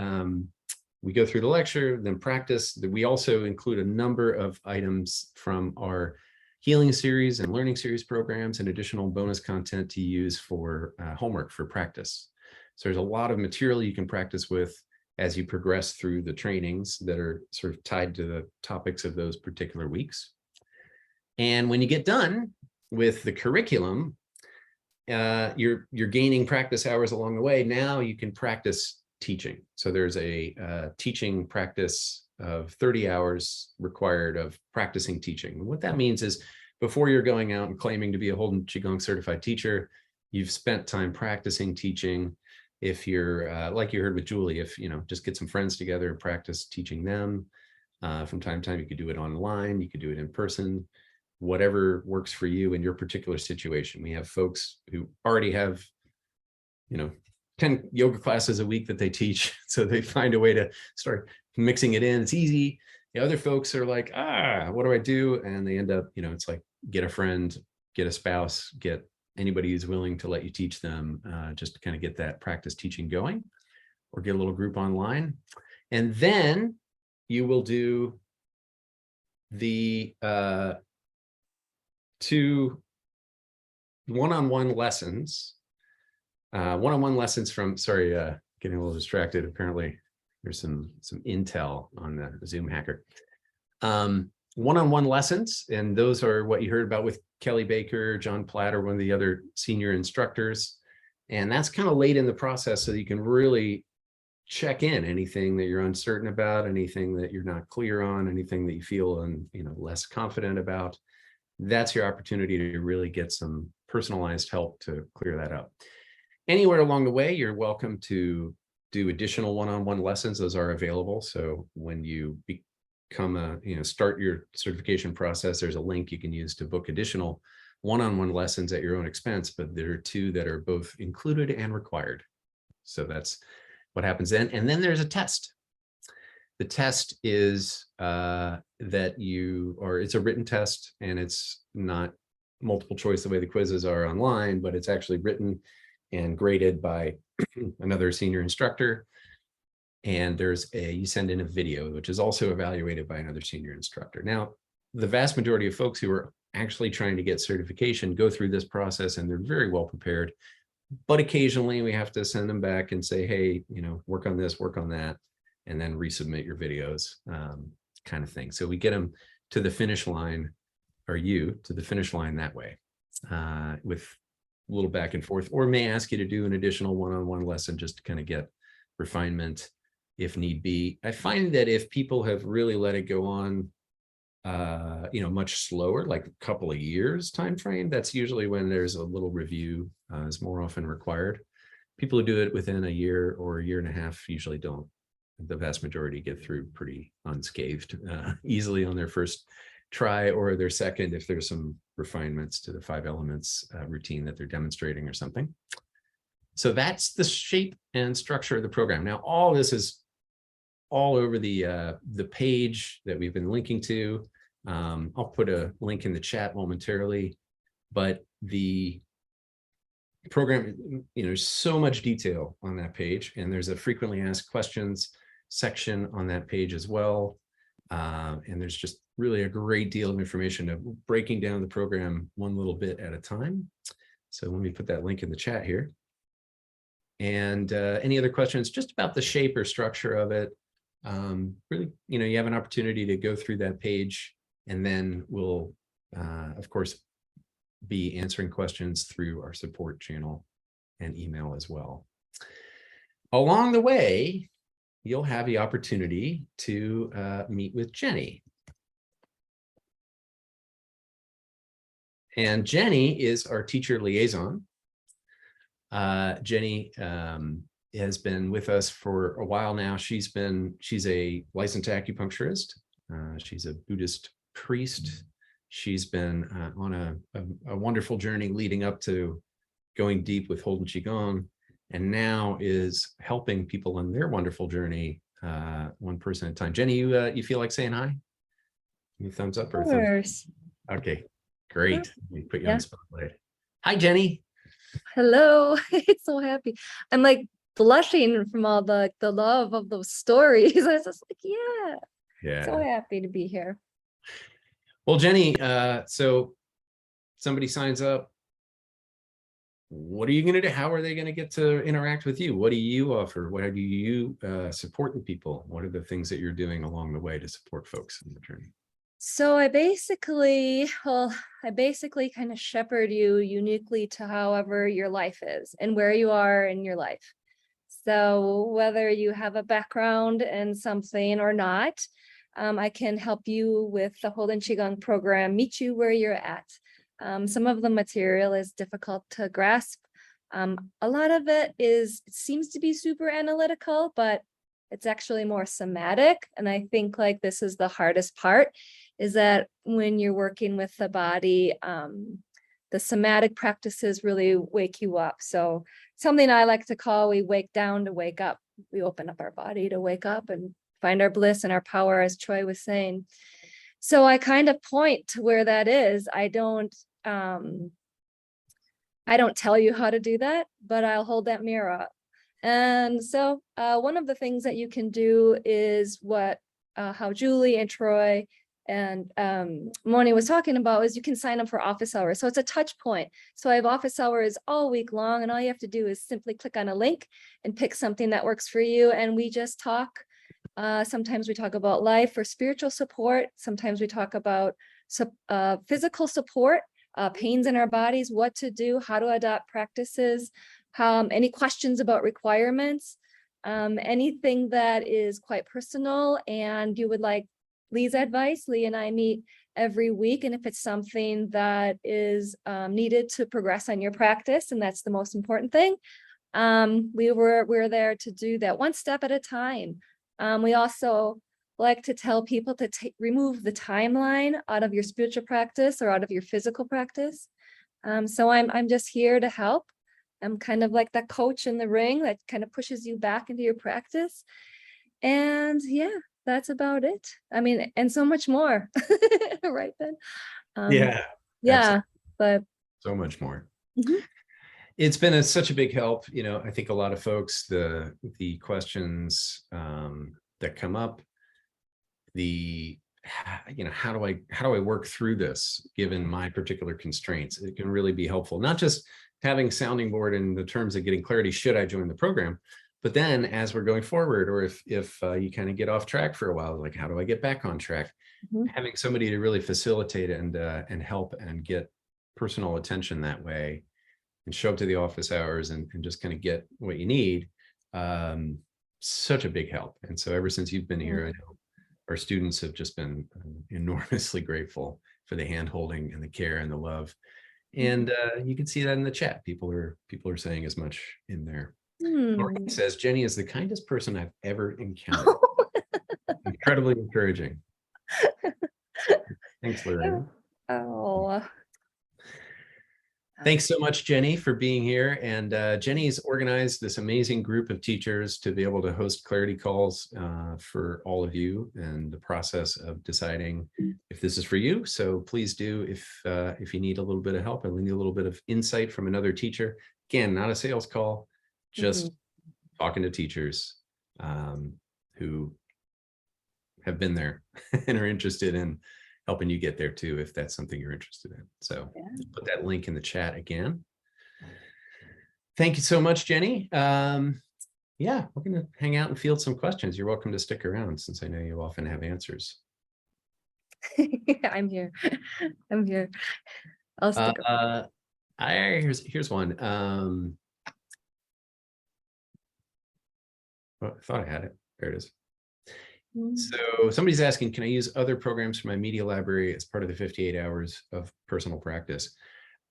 Speaker 1: we go through the lecture, then practice. We also include a number of items from our healing series and learning series programs and additional bonus content to use for homework for practice. So there's a lot of material you can practice with as you progress through the trainings that are sort of tied to the topics of those particular weeks. And when you get done with the curriculum, you're gaining practice hours along the way. Now you can practice teaching. So there's a teaching practice of 30 hours required of practicing teaching. And what that means is, before you're going out and claiming to be a Holden QiGong certified teacher, you've spent time practicing teaching. if you're like you heard with Julie, if just get some friends together and practice teaching them from time to time. You could do it online, you could do it in person, whatever works for you in your particular situation. We have folks who already have 10 yoga classes a week that they teach, so they find a way to start mixing it in. It's easy. The other folks are like, what do I do? And they end up, it's like, get a friend, get a spouse, get anybody who's willing to let you teach them, just to kind of get that practice teaching going, or get a little group online. And then you will do the 2 one-on-one lessons. One-on-one lessons from, sorry, getting a little distracted. Apparently there's some intel on the Zoom hacker. One-on-one lessons, and those are what you heard about with Kelly Baker, John Platter, one of the other senior instructors. And that's kind of late in the process, so that you can really check in anything that you're uncertain about, anything that you're not clear on, anything that you feel less confident about. That's your opportunity to really get some personalized help to clear that up. Anywhere along the way, you're welcome to do additional one-on-one lessons. Those are available. So when you become start your certification process, there's a link you can use to book additional one-on-one lessons at your own expense, but there are 2 that are both included and required. So that's what happens then. And then there's a test. The test is it's a written test, and it's not multiple choice the way the quizzes are online, but it's actually written and graded by another senior instructor. And you send in a video, which is also evaluated by another senior instructor. Now, the vast majority of folks who are actually trying to get certification go through this process, and they're very well prepared. But occasionally we have to send them back and say, hey, work on this, work on that, and then resubmit your videos, kind of thing. So we get them to the finish line, or you to the finish line that way, with a little back and forth, or may ask you to do an additional one-on-one lesson just to kind of get refinement if need be. I find that if people have really let it go on, much slower, like a couple of years time frame, that's usually when there's a little review is more often required. People who do it within a year or a year and a half usually don't. The vast majority get through pretty unscathed, easily on their first try, or their second if there's some refinements to the 5 elements routine that they're demonstrating or something. So that's the shape and structure of the program. Now, all this is all over the page that we've been linking to. I'll put a link in the chat momentarily, but the program, there's so much detail on that page, and there's a frequently asked questions section on that page as well. And there's just really a great deal of information of breaking down the program one little bit at a time. So let me put that link in the chat here. And any other questions just about the shape or structure of it? Really, you have an opportunity to go through that page, and then we'll, of course, be answering questions through our support channel and email as well. Along the way, you'll have the opportunity to meet with Jenny. And Jenny is our teacher liaison. Jenny has been with us for a while now. She's a licensed acupuncturist. She's a Buddhist priest. She's been on a wonderful journey leading up to going deep with Holden QiGong, and now is helping people on their wonderful journey, one person at a time. Jenny, you feel like saying hi? You thumbs up or
Speaker 7: Of
Speaker 1: thumbs
Speaker 7: course.
Speaker 1: up? Okay, great. Let me put you on spotlight. Hi, Jenny.
Speaker 7: Hello. It's so happy. I'm like blushing from all the love of those stories. I was just like, yeah, so happy to be here.
Speaker 1: Well, Jenny, so somebody signs up. What are you going to do? How are they going to get to interact with you? What do you offer? What do you support in people? What are the things that you're doing along the way to support folks in the journey?
Speaker 7: So I basically kind of shepherd you uniquely to however your life is and where you are in your life. So whether you have a background in something or not, I can help you with the Holden QiGong program, meet you where you're at. Some of the material is difficult to grasp, A lot of it seems to be super analytical, but it's actually more somatic. And I think like this is the hardest part, is that when you're working with the body, the somatic practices really wake you up. So something I like to call, we wake down to wake up. We open up our body to wake up and find our bliss and our power, as Troy was saying. So I kind of point to where that is. I don't tell you how to do that, but I'll hold that mirror up. And so one of the things that you can do is how Julie and Troy and Moni was talking about, is you can sign up for office hours. So it's a touch point. So I have office hours all week long, and all you have to do is simply click on a link and pick something that works for you. And we just talk. Sometimes we talk about life or spiritual support. Sometimes we talk about physical support, pains in our bodies, what to do, how to adopt practices, any questions about requirements, anything that is quite personal and you would like Lee's advice. Lee and I meet every week, and if it's something that is needed to progress on your practice, and that's the most important thing, we're there to do that one step at a time. We also like to tell people to remove the timeline out of your spiritual practice or out of your physical practice. So I'm just here to help. I'm kind of like that coach in the ring that kind of pushes you back into your practice. And yeah, that's about it. I mean, and so much more, right then?
Speaker 1: Yeah.
Speaker 7: Yeah, but
Speaker 1: so much more.
Speaker 7: Mhm.
Speaker 1: It's been such a big help. You know, I think a lot of folks, the questions that come up, how do I work through this given my particular constraints? It can really be helpful, not just having sounding board in the terms of getting clarity, should I join the program? But then as we're going forward, or if you kind of get off track for a while, like, how do I get back on track?
Speaker 7: Mhm.
Speaker 1: Having somebody to really facilitate and help and get personal attention that way, and show up to the office hours and just kind of get what you need, such a big help. And so ever since you've been here, I know our students have just been enormously grateful for the hand-holding and the care and the love. And you can see that in the chat. People are saying as much in there. Maureen says, Jenny is the kindest person I've ever encountered. Incredibly encouraging. Thanks, Lorraine.
Speaker 7: Oh.
Speaker 1: Thanks so much, Jenny, for being here. And Jenny's organized this amazing group of teachers to be able to host clarity calls for all of you, and the process of deciding if this is for you. So please do, if you need a little bit of help and need a little bit of insight from another teacher. Again, not a sales call, just talking to teachers who have been there and are interested in helping you get there too, if that's something you're interested in. So put that link in the chat again. Thank you so much, Jenny. Yeah, we're going to hang out and field some questions. You're welcome to stick around, since I know you often have answers.
Speaker 7: I'm here. I'm here. I'll stick around.
Speaker 1: Here's one. Well, I thought I had it. There it is. So somebody's asking, can I use other programs for my media library as part of the 58 hours of personal practice?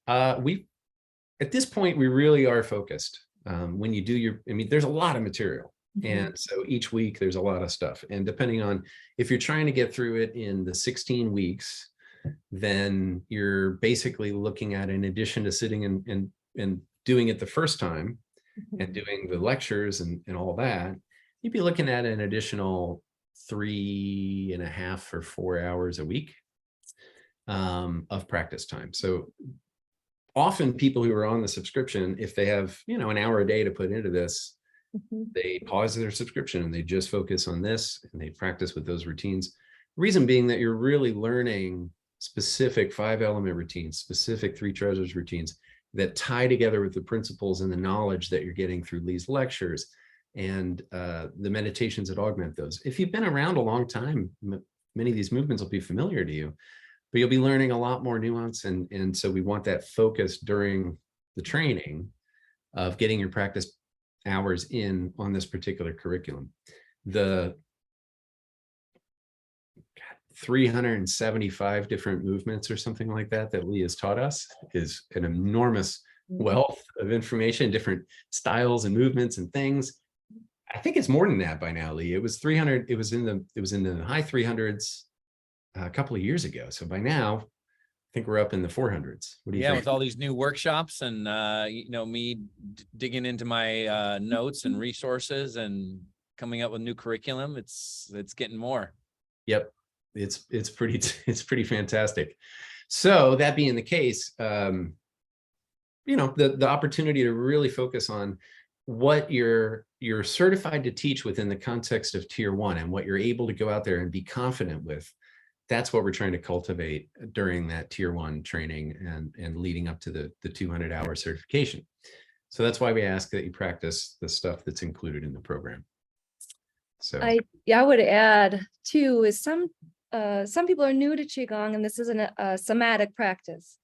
Speaker 1: At this point, we really are focused. When you do there's a lot of material. And so each week there's a lot of stuff. And depending on if you're trying to get through it in the 16 weeks, then you're basically looking at, in addition to sitting and doing it the first time and doing the lectures and all that, you'd be looking at an additional 3.5 or 4 hours a week of practice time. So often people who are on the subscription, if they have, an hour a day to put into this, they pause their subscription and they just focus on this and they practice with those routines. Reason being that you're really learning specific 5-element routines, specific 3 treasures routines that tie together with the principles and the knowledge that you're getting through Lee's lectures and the meditations that augment those. If you've been around a long time, many of these movements will be familiar to you, but you'll be learning a lot more nuance. And so we want that focus during the training of getting your practice hours in on this particular curriculum. The 375 different movements or something like that Lee has taught us is an enormous wealth of information, different styles and movements and things. I think it's more than that by now, Lee. It was 300. It was in the high 300s a couple of years ago. So by now, I think we're up in the 400s. What do you think?
Speaker 3: With all these new workshops and me digging into my notes and resources and coming up with new curriculum, it's getting more.
Speaker 1: Yep, it's pretty fantastic. So that being the case, the opportunity to really focus on what you're certified to teach within the context of tier 1 and what you're able to go out there and be confident with. That's what we're trying to cultivate during that tier 1 training and leading up to the 200-hour certification. So that's why we ask that you practice the stuff that's included in the program. So
Speaker 7: I would add too is some people are new to Qigong, and this isn't a somatic practice.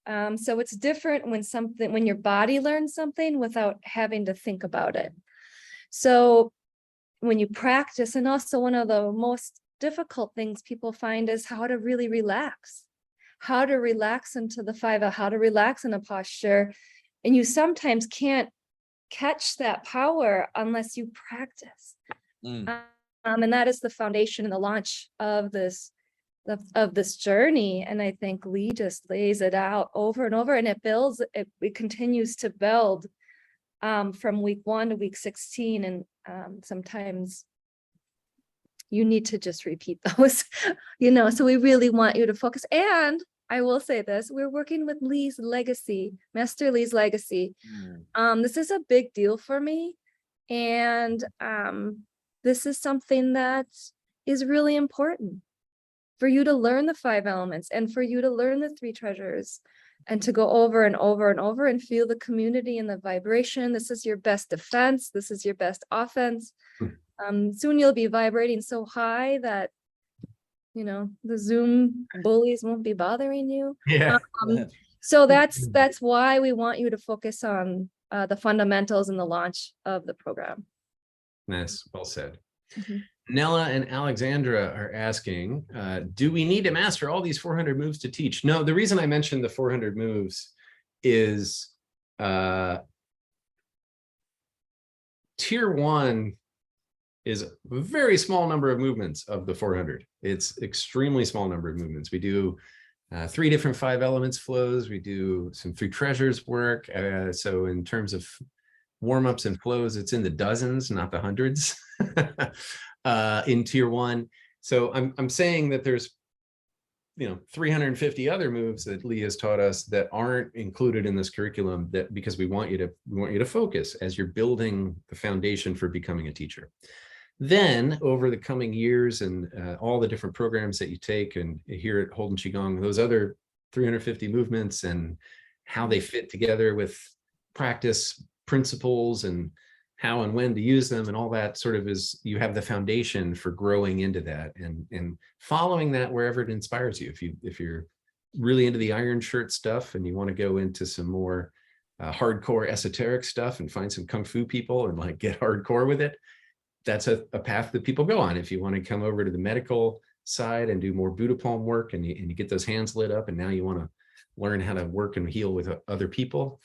Speaker 7: So it's different when your body learns something without having to think about it. So when you practice, and also one of the most difficult things people find is how to really relax, how to relax into the 5, how to relax in a posture. And you sometimes can't catch that power unless you practice. And that is the foundation and the launch of this journey. And I think Lee just lays it out over and over, and it builds, it continues to build from week 1 to week 16. And sometimes you need to just repeat those, so we really want you to focus. And I will say this, we're working with Lee's legacy, Master Lee's legacy. This is a big deal for me. And this is something that is really important for you to learn the 5 elements and for you to learn the 3 treasures and to go over and over and over and feel the community and the vibration. This is your best defense. This is your best offense. Soon you'll be vibrating so high that, the Zoom bullies won't be bothering you.
Speaker 1: yeah.
Speaker 7: So that's why we want you to focus on the fundamentals and the launch of the program.
Speaker 1: Nice, well said. Nella and Alexandra are asking, do we need to master all these 400 moves to teach? No, the reason I mentioned the 400 moves is tier 1 is a very small number of movements of the 400. It's extremely small number of movements. We do 3 different 5 elements flows. We do some 3 treasures work. So in terms of warm-ups and flows, it's in the dozens, not the hundreds in tier 1. So I'm saying that there's 350 other moves that Lee has taught us that aren't included in this curriculum, that because we want you to focus as you're building the foundation for becoming a teacher. Then over the coming years and all the different programs that you take and here at Holden QiGong, those other 350 movements and how they fit together with practice principles and how and when to use them and all that sort of is, you have the foundation for growing into that and following that wherever it inspires you. If you're really into the iron shirt stuff and you want to go into some more hardcore esoteric stuff and find some kung fu people and like get hardcore with it, that's a path that people go on. If you want to come over to the medical side and do more Buddha palm work and you get those hands lit up and now you want to learn how to work and heal with other people,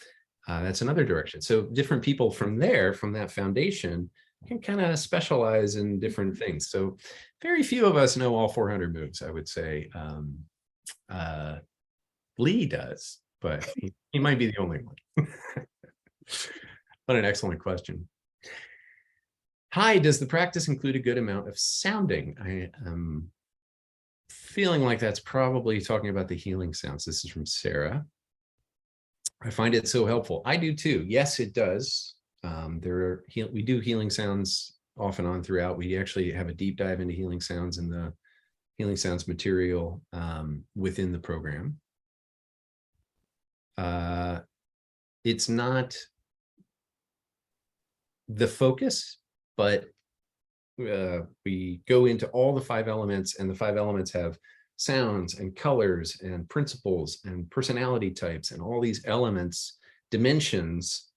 Speaker 1: that's another direction. So different people from that foundation can kind of specialize in different things. So very few of us know all 400 moves, I would say. Lee does, but he might be the only one. What an excellent question. Hi, does the practice include a good amount of sounding? I am feeling like that's probably talking about the healing sounds. This is from Sarah. I find it so helpful. I do too. Yes, it does. We do healing sounds off and on throughout. We actually have a deep dive into healing sounds in the healing sounds material within the program. It's not the focus, but we go into all the 5 elements, and the 5 elements have sounds and colors and principles and personality types and all these elements, dimensions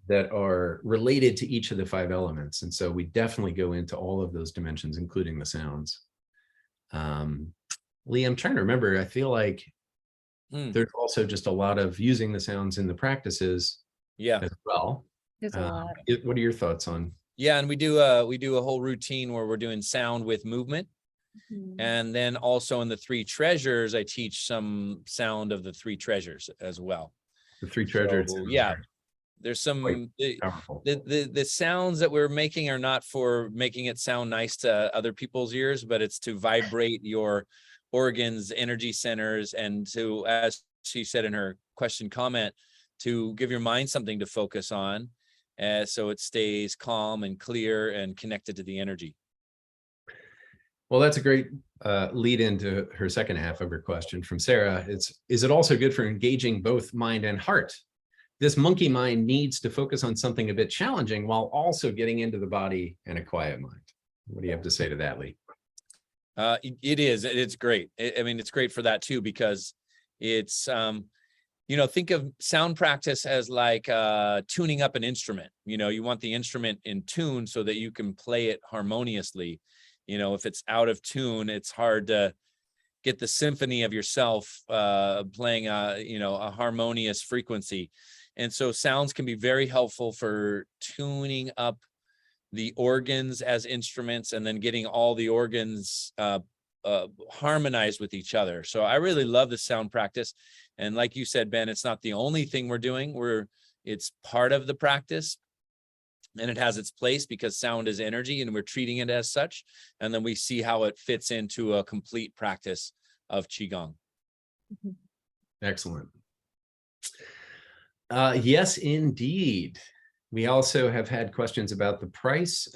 Speaker 1: that are related to each of the 5 elements. And so we definitely go into all of those dimensions, including the sounds. Lee, I'm trying to remember, I feel like There's also just a lot of using the sounds in the practices
Speaker 3: Yeah.
Speaker 1: as well.
Speaker 7: There's a lot.
Speaker 1: What are your thoughts on?
Speaker 3: Yeah, and we do a whole routine where we're doing sound with movement. And then also in the three treasures, I teach some sound of the three treasures as well.
Speaker 1: The three treasures.
Speaker 3: So, yeah, there's some the sounds that we're making are not for making it sound nice to other people's ears, but it's to vibrate your organs, energy centers, and to, as she said in her question comment, to give your mind something to focus on, so it stays calm and clear and connected to the energy.
Speaker 1: Well, that's a great lead into her second half of her question from Sarah. Is it also good for engaging both mind and heart? This monkey mind needs to focus on something a bit challenging while also getting into the body and a quiet mind. What do you have to say to that, Lee?
Speaker 3: It's great. I mean, it's great for that too, because it's, think of sound practice as like tuning up an instrument. You want the instrument in tune so that you can play it harmoniously. If it's out of tune, it's hard to get the symphony of yourself playing a harmonious frequency. And so sounds can be very helpful for tuning up the organs as instruments and then getting all the organs harmonized with each other. So I really love the sound practice. And like you said, Ben, it's not the only thing we're doing. It's part of the practice. And it has its place because sound is energy and we're treating it as such. And then we see how it fits into a complete practice of Qigong.
Speaker 1: Excellent. Yes, indeed. We also have had questions about the price.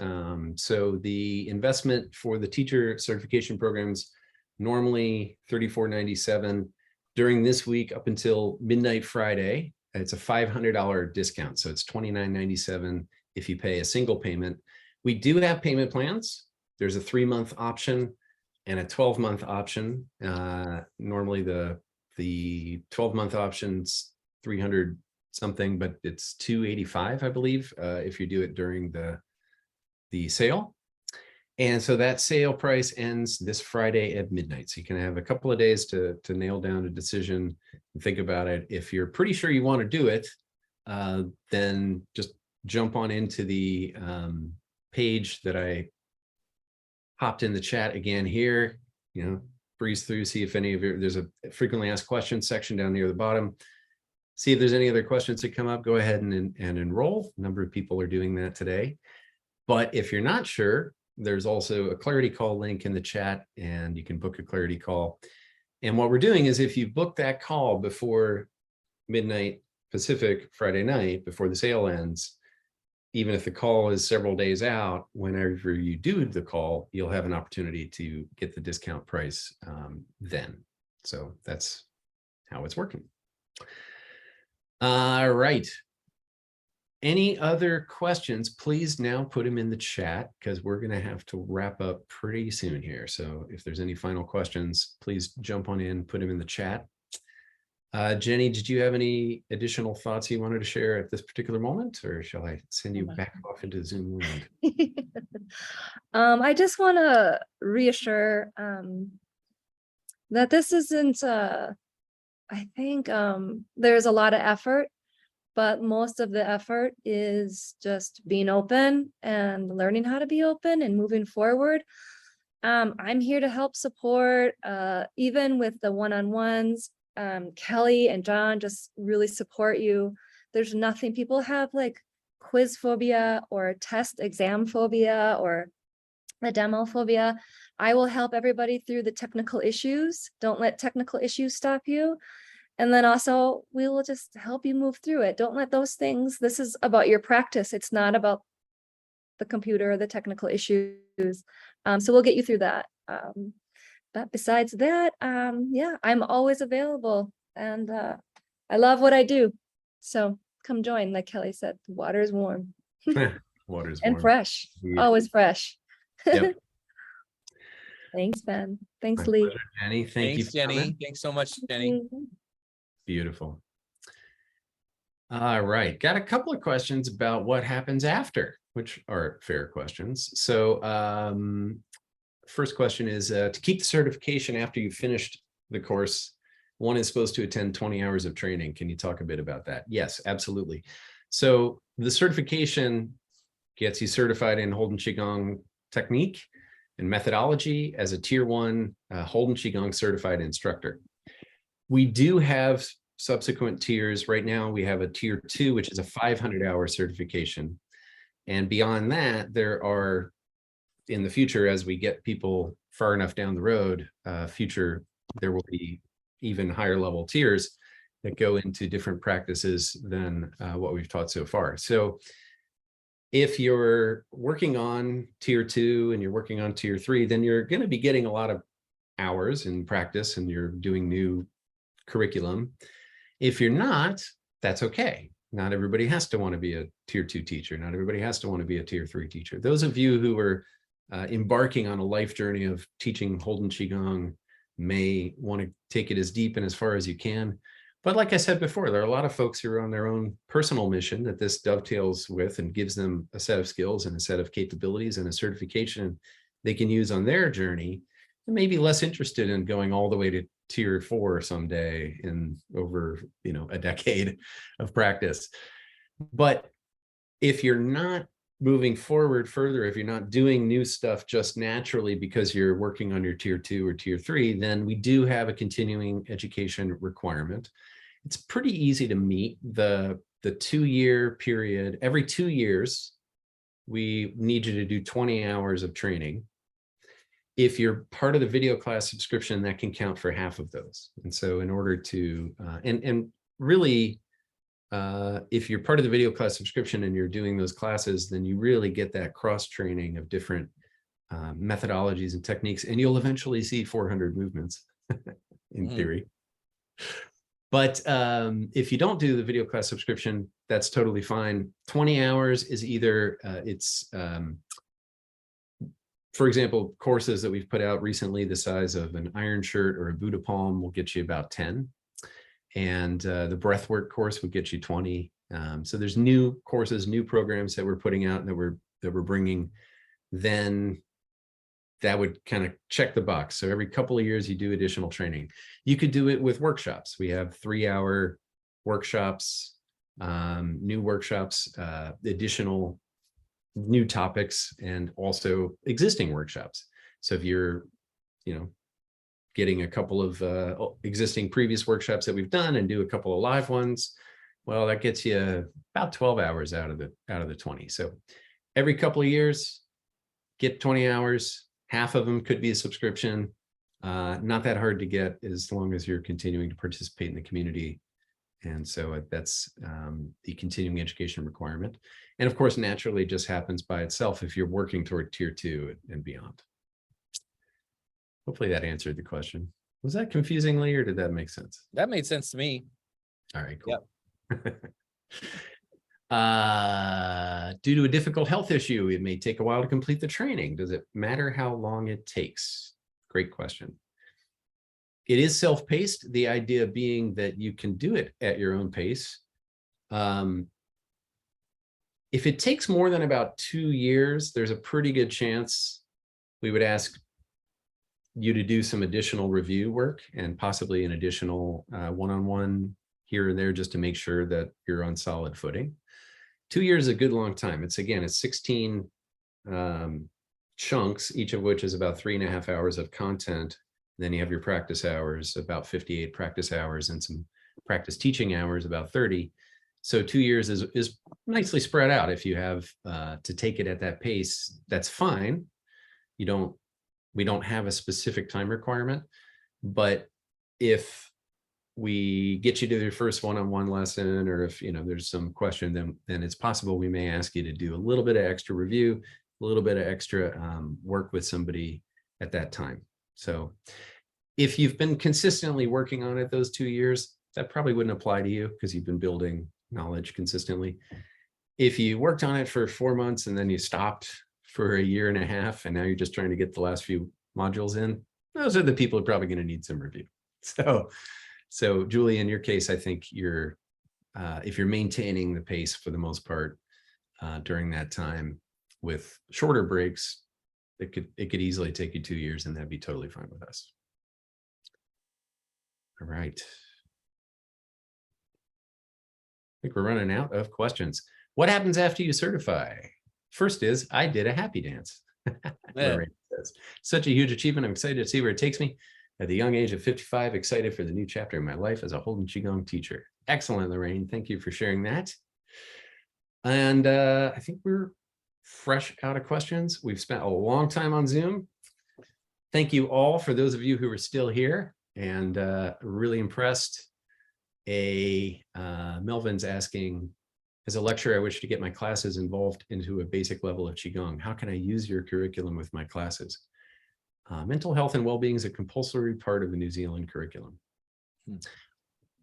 Speaker 1: So the investment for the teacher certification programs, normally $34.97. During this week up until midnight Friday, it's a $500 discount. So it's $29.97 if you pay a single payment. We do have payment plans. There's a 3-month option and a 12-month option. Normally the 12-month option's 300 something, but it's 285, I believe, if you do it during the sale. And so that sale price ends this Friday at midnight. So you can have a couple of days to nail down a decision and think about it. If you're pretty sure you want to do it, then just jump on into the page that I popped in the chat again here, breeze through, see if any of your, there's a frequently asked questions section down near the bottom. See if there's any other questions that come up, go ahead and enroll. A number of people are doing that today. But if you're not sure, there's also a clarity call link in the chat and you can book a clarity call. And what we're doing is if you book that call before midnight Pacific Friday night, before the sale ends, even if the call is several days out, whenever you do the call, you'll have an opportunity to get the discount price then. So that's how it's working. All right. Any other questions, please now put them in the chat because we're going to have to wrap up pretty soon here. So if there's any final questions, please jump on in, put them in the chat. Jenny, did you have any additional thoughts you wanted to share at this particular moment, or shall I send you back off into the Zoom land?
Speaker 7: I just want to reassure that this isn't, I think there's a lot of effort, but most of the effort is just being open and learning how to be open and moving forward. I'm here to help support, even with the one-on-ones. Kelly and John just really support you. There's nothing, people have like quiz phobia or test exam phobia or a demo phobia. I will help everybody through the technical issues. Don't let technical issues stop you. And then also we will just help you move through it. Don't let those things, this is about your practice. It's not about the computer or the technical issues. So we'll get you through that. But besides that, yeah, I'm always available and I love what I do. So come join, like Kelly said, the water is warm.
Speaker 1: Water's
Speaker 7: and
Speaker 1: warm.
Speaker 7: Fresh, always fresh.
Speaker 1: Yep.
Speaker 7: Thanks, Ben. Thanks,
Speaker 1: My
Speaker 7: Lee.
Speaker 1: pleasure, Jenny. Thank you,
Speaker 3: Jenny. Thanks so much, Jenny.
Speaker 1: Beautiful. All right, got a couple of questions about what happens after, which are fair questions. So first question is, to keep the certification after you've finished the course, one is supposed to attend 20 hours of training. Can you talk a bit about that? Yes, absolutely. So the certification gets you certified in Holden QiGong technique and methodology as a tier 1 Holden QiGong certified instructor. We do have subsequent tiers. Right now we have a tier 2, which is a 500-hour certification. And beyond that, there are, in the future, as we get people far enough down the road, there will be even higher level tiers that go into different practices than what we've taught so far. So if you're working on tier 2 and you're working on tier 3, then you're going to be getting a lot of hours in practice and you're doing new curriculum. If you're not, that's okay. Not everybody has to want to be a tier 2 teacher. Not everybody has to want to be a tier 3 teacher. Those of you who are embarking on a life journey of teaching Holden QiGong may want to take it as deep and as far as you can. But like I said before, there are a lot of folks who are on their own personal mission that this dovetails with and gives them a set of skills and a set of capabilities and a certification they can use on their journey, and may be less interested in going all the way to tier 4 someday in over, a decade of practice. But if you're not moving forward further, if you're not doing new stuff just naturally because you're working on your tier 2 or tier 3, then we do have a continuing education requirement. It's pretty easy to meet. The 2-year period. Every 2 years, we need you to do 20 hours of training. If you're part of the video class subscription, that can count for half of those. And so in order to, and really, if you're part of the video class subscription and you're doing those classes, then you really get that cross training of different methodologies and techniques, and you'll eventually see 400 movements in theory. But if you don't do the video class subscription, that's totally fine. 20 hours is either, for example, courses that we've put out recently, the size of an iron shirt or a Buddha palm will get you about 10. And the breathwork course would get you 20. So there's new courses, new programs that we're putting out and that we're bringing. Then that would kind of check the box. So every couple of years you do additional training. You could do it with workshops. We have 3-hour workshops, new workshops, additional new topics, and also existing workshops. So if you're, getting a couple of existing previous workshops that we've done and do a couple of live ones, well, that gets you about 12 hours out of the 20. So every couple of years, get 20 hours. Half of them could be a subscription. Not that hard to get as long as you're continuing to participate in the community. And so that's the continuing education requirement. And of course, naturally, it just happens by itself if you're working toward tier 2 and beyond. Hopefully that answered the question. Was that confusingly, or did that make sense?
Speaker 3: That made sense to me.
Speaker 1: All right, cool. Yep. Due to a difficult health issue, it may take a while to complete the training. Does it matter how long it takes? Great question. It is self-paced, the idea being that you can do it at your own pace. If it takes more than about 2 years, there's a pretty good chance we would ask you to do some additional review work and possibly an additional one-on-one here and there, just to make sure that you're on solid footing. 2 years is a good long time. It's 16 chunks, each of which is about 3.5 hours of content. Then you have your practice hours, about 58 practice hours, and some practice teaching hours, about 30. So 2 years is nicely spread out. If you have to take it at that pace, that's fine. We don't have a specific time requirement, but if we get you to your first one-on-one lesson, or if there's some question, then it's possible we may ask you to do a little bit of extra review, a little bit of extra work with somebody at that time. So if you've been consistently working on it those 2 years, that probably wouldn't apply to you because you've been building knowledge consistently. If you worked on it for 4 months and then you stopped for 1.5 years, and now you're just trying to get the last few modules in, those are the people who are probably going to need some review. So Julie, in your case, I think if you're maintaining the pace for the most part during that time with shorter breaks, it could easily take you 2 years, and that'd be totally fine with us. All right. I think we're running out of questions. What happens after you certify? First is, I did a happy dance. Lorraine says, such a huge achievement. I'm excited to see where it takes me. At the young age of 55, excited for the new chapter in my life as a Holden QiGong teacher. Excellent, Lorraine. Thank you for sharing that. And I think we're fresh out of questions. We've spent a long time on Zoom. Thank you all for those of you who are still here, and really impressed. Melvin's asking, as a lecturer, I wish to get my classes involved into a basic level of Qigong. How can I use your curriculum with my classes? Mental health and well-being is a compulsory part of the New Zealand curriculum.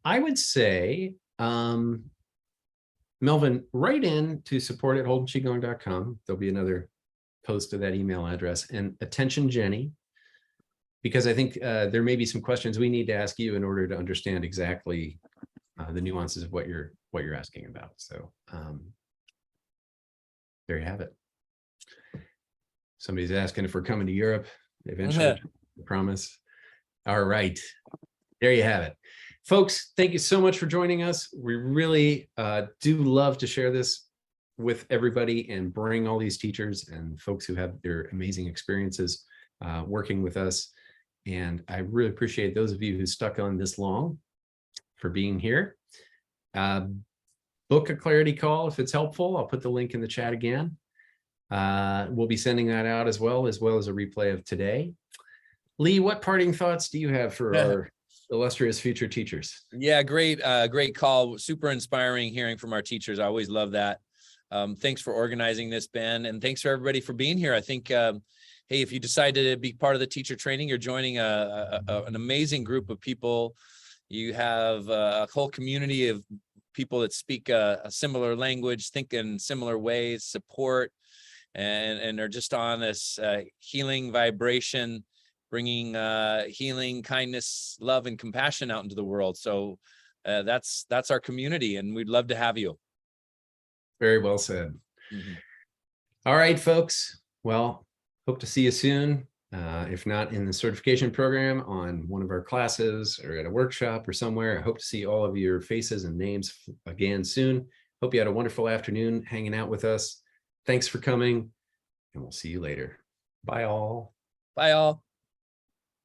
Speaker 1: I would say, Melvin, write in to support@holdenqigong.com. There'll be another post to that email address, and attention Jenny, because I think there may be some questions we need to ask you in order to understand exactly the nuances of what you're asking about. So there you have it. Somebody's asking if we're coming to Europe eventually. I promise. All right, there you have it. Folks, thank you so much for joining us. We really do love to share this with everybody and bring all these teachers and folks who have their amazing experiences working with us. And I really appreciate those of you who stuck on this long for being here. Book a clarity call if it's helpful. I'll put the link in the chat again. We'll be sending that out as well as a replay of today. Lee, what parting thoughts do you have for our illustrious future teachers?
Speaker 3: Yeah, great call. Super inspiring hearing from our teachers. I always love that. Thanks for organizing this, Ben, and thanks for everybody for being here. I think, hey, if you decide to be part of the teacher training, you're joining an amazing group of people. You have a whole community of people that speak a similar language, think in similar ways, support, and are just on this healing vibration, bringing healing, kindness, love, and compassion out into the world. So that's our community, and we'd love to have you.
Speaker 1: Very well said. Mm-hmm. All right, folks. Well, hope to see you soon. If not in the certification program, on one of our classes or at a workshop or somewhere. I hope to see all of your faces and names again soon. Hope you had a wonderful afternoon hanging out with us. Thanks for coming, and we'll see you later. Bye all.
Speaker 3: Bye all.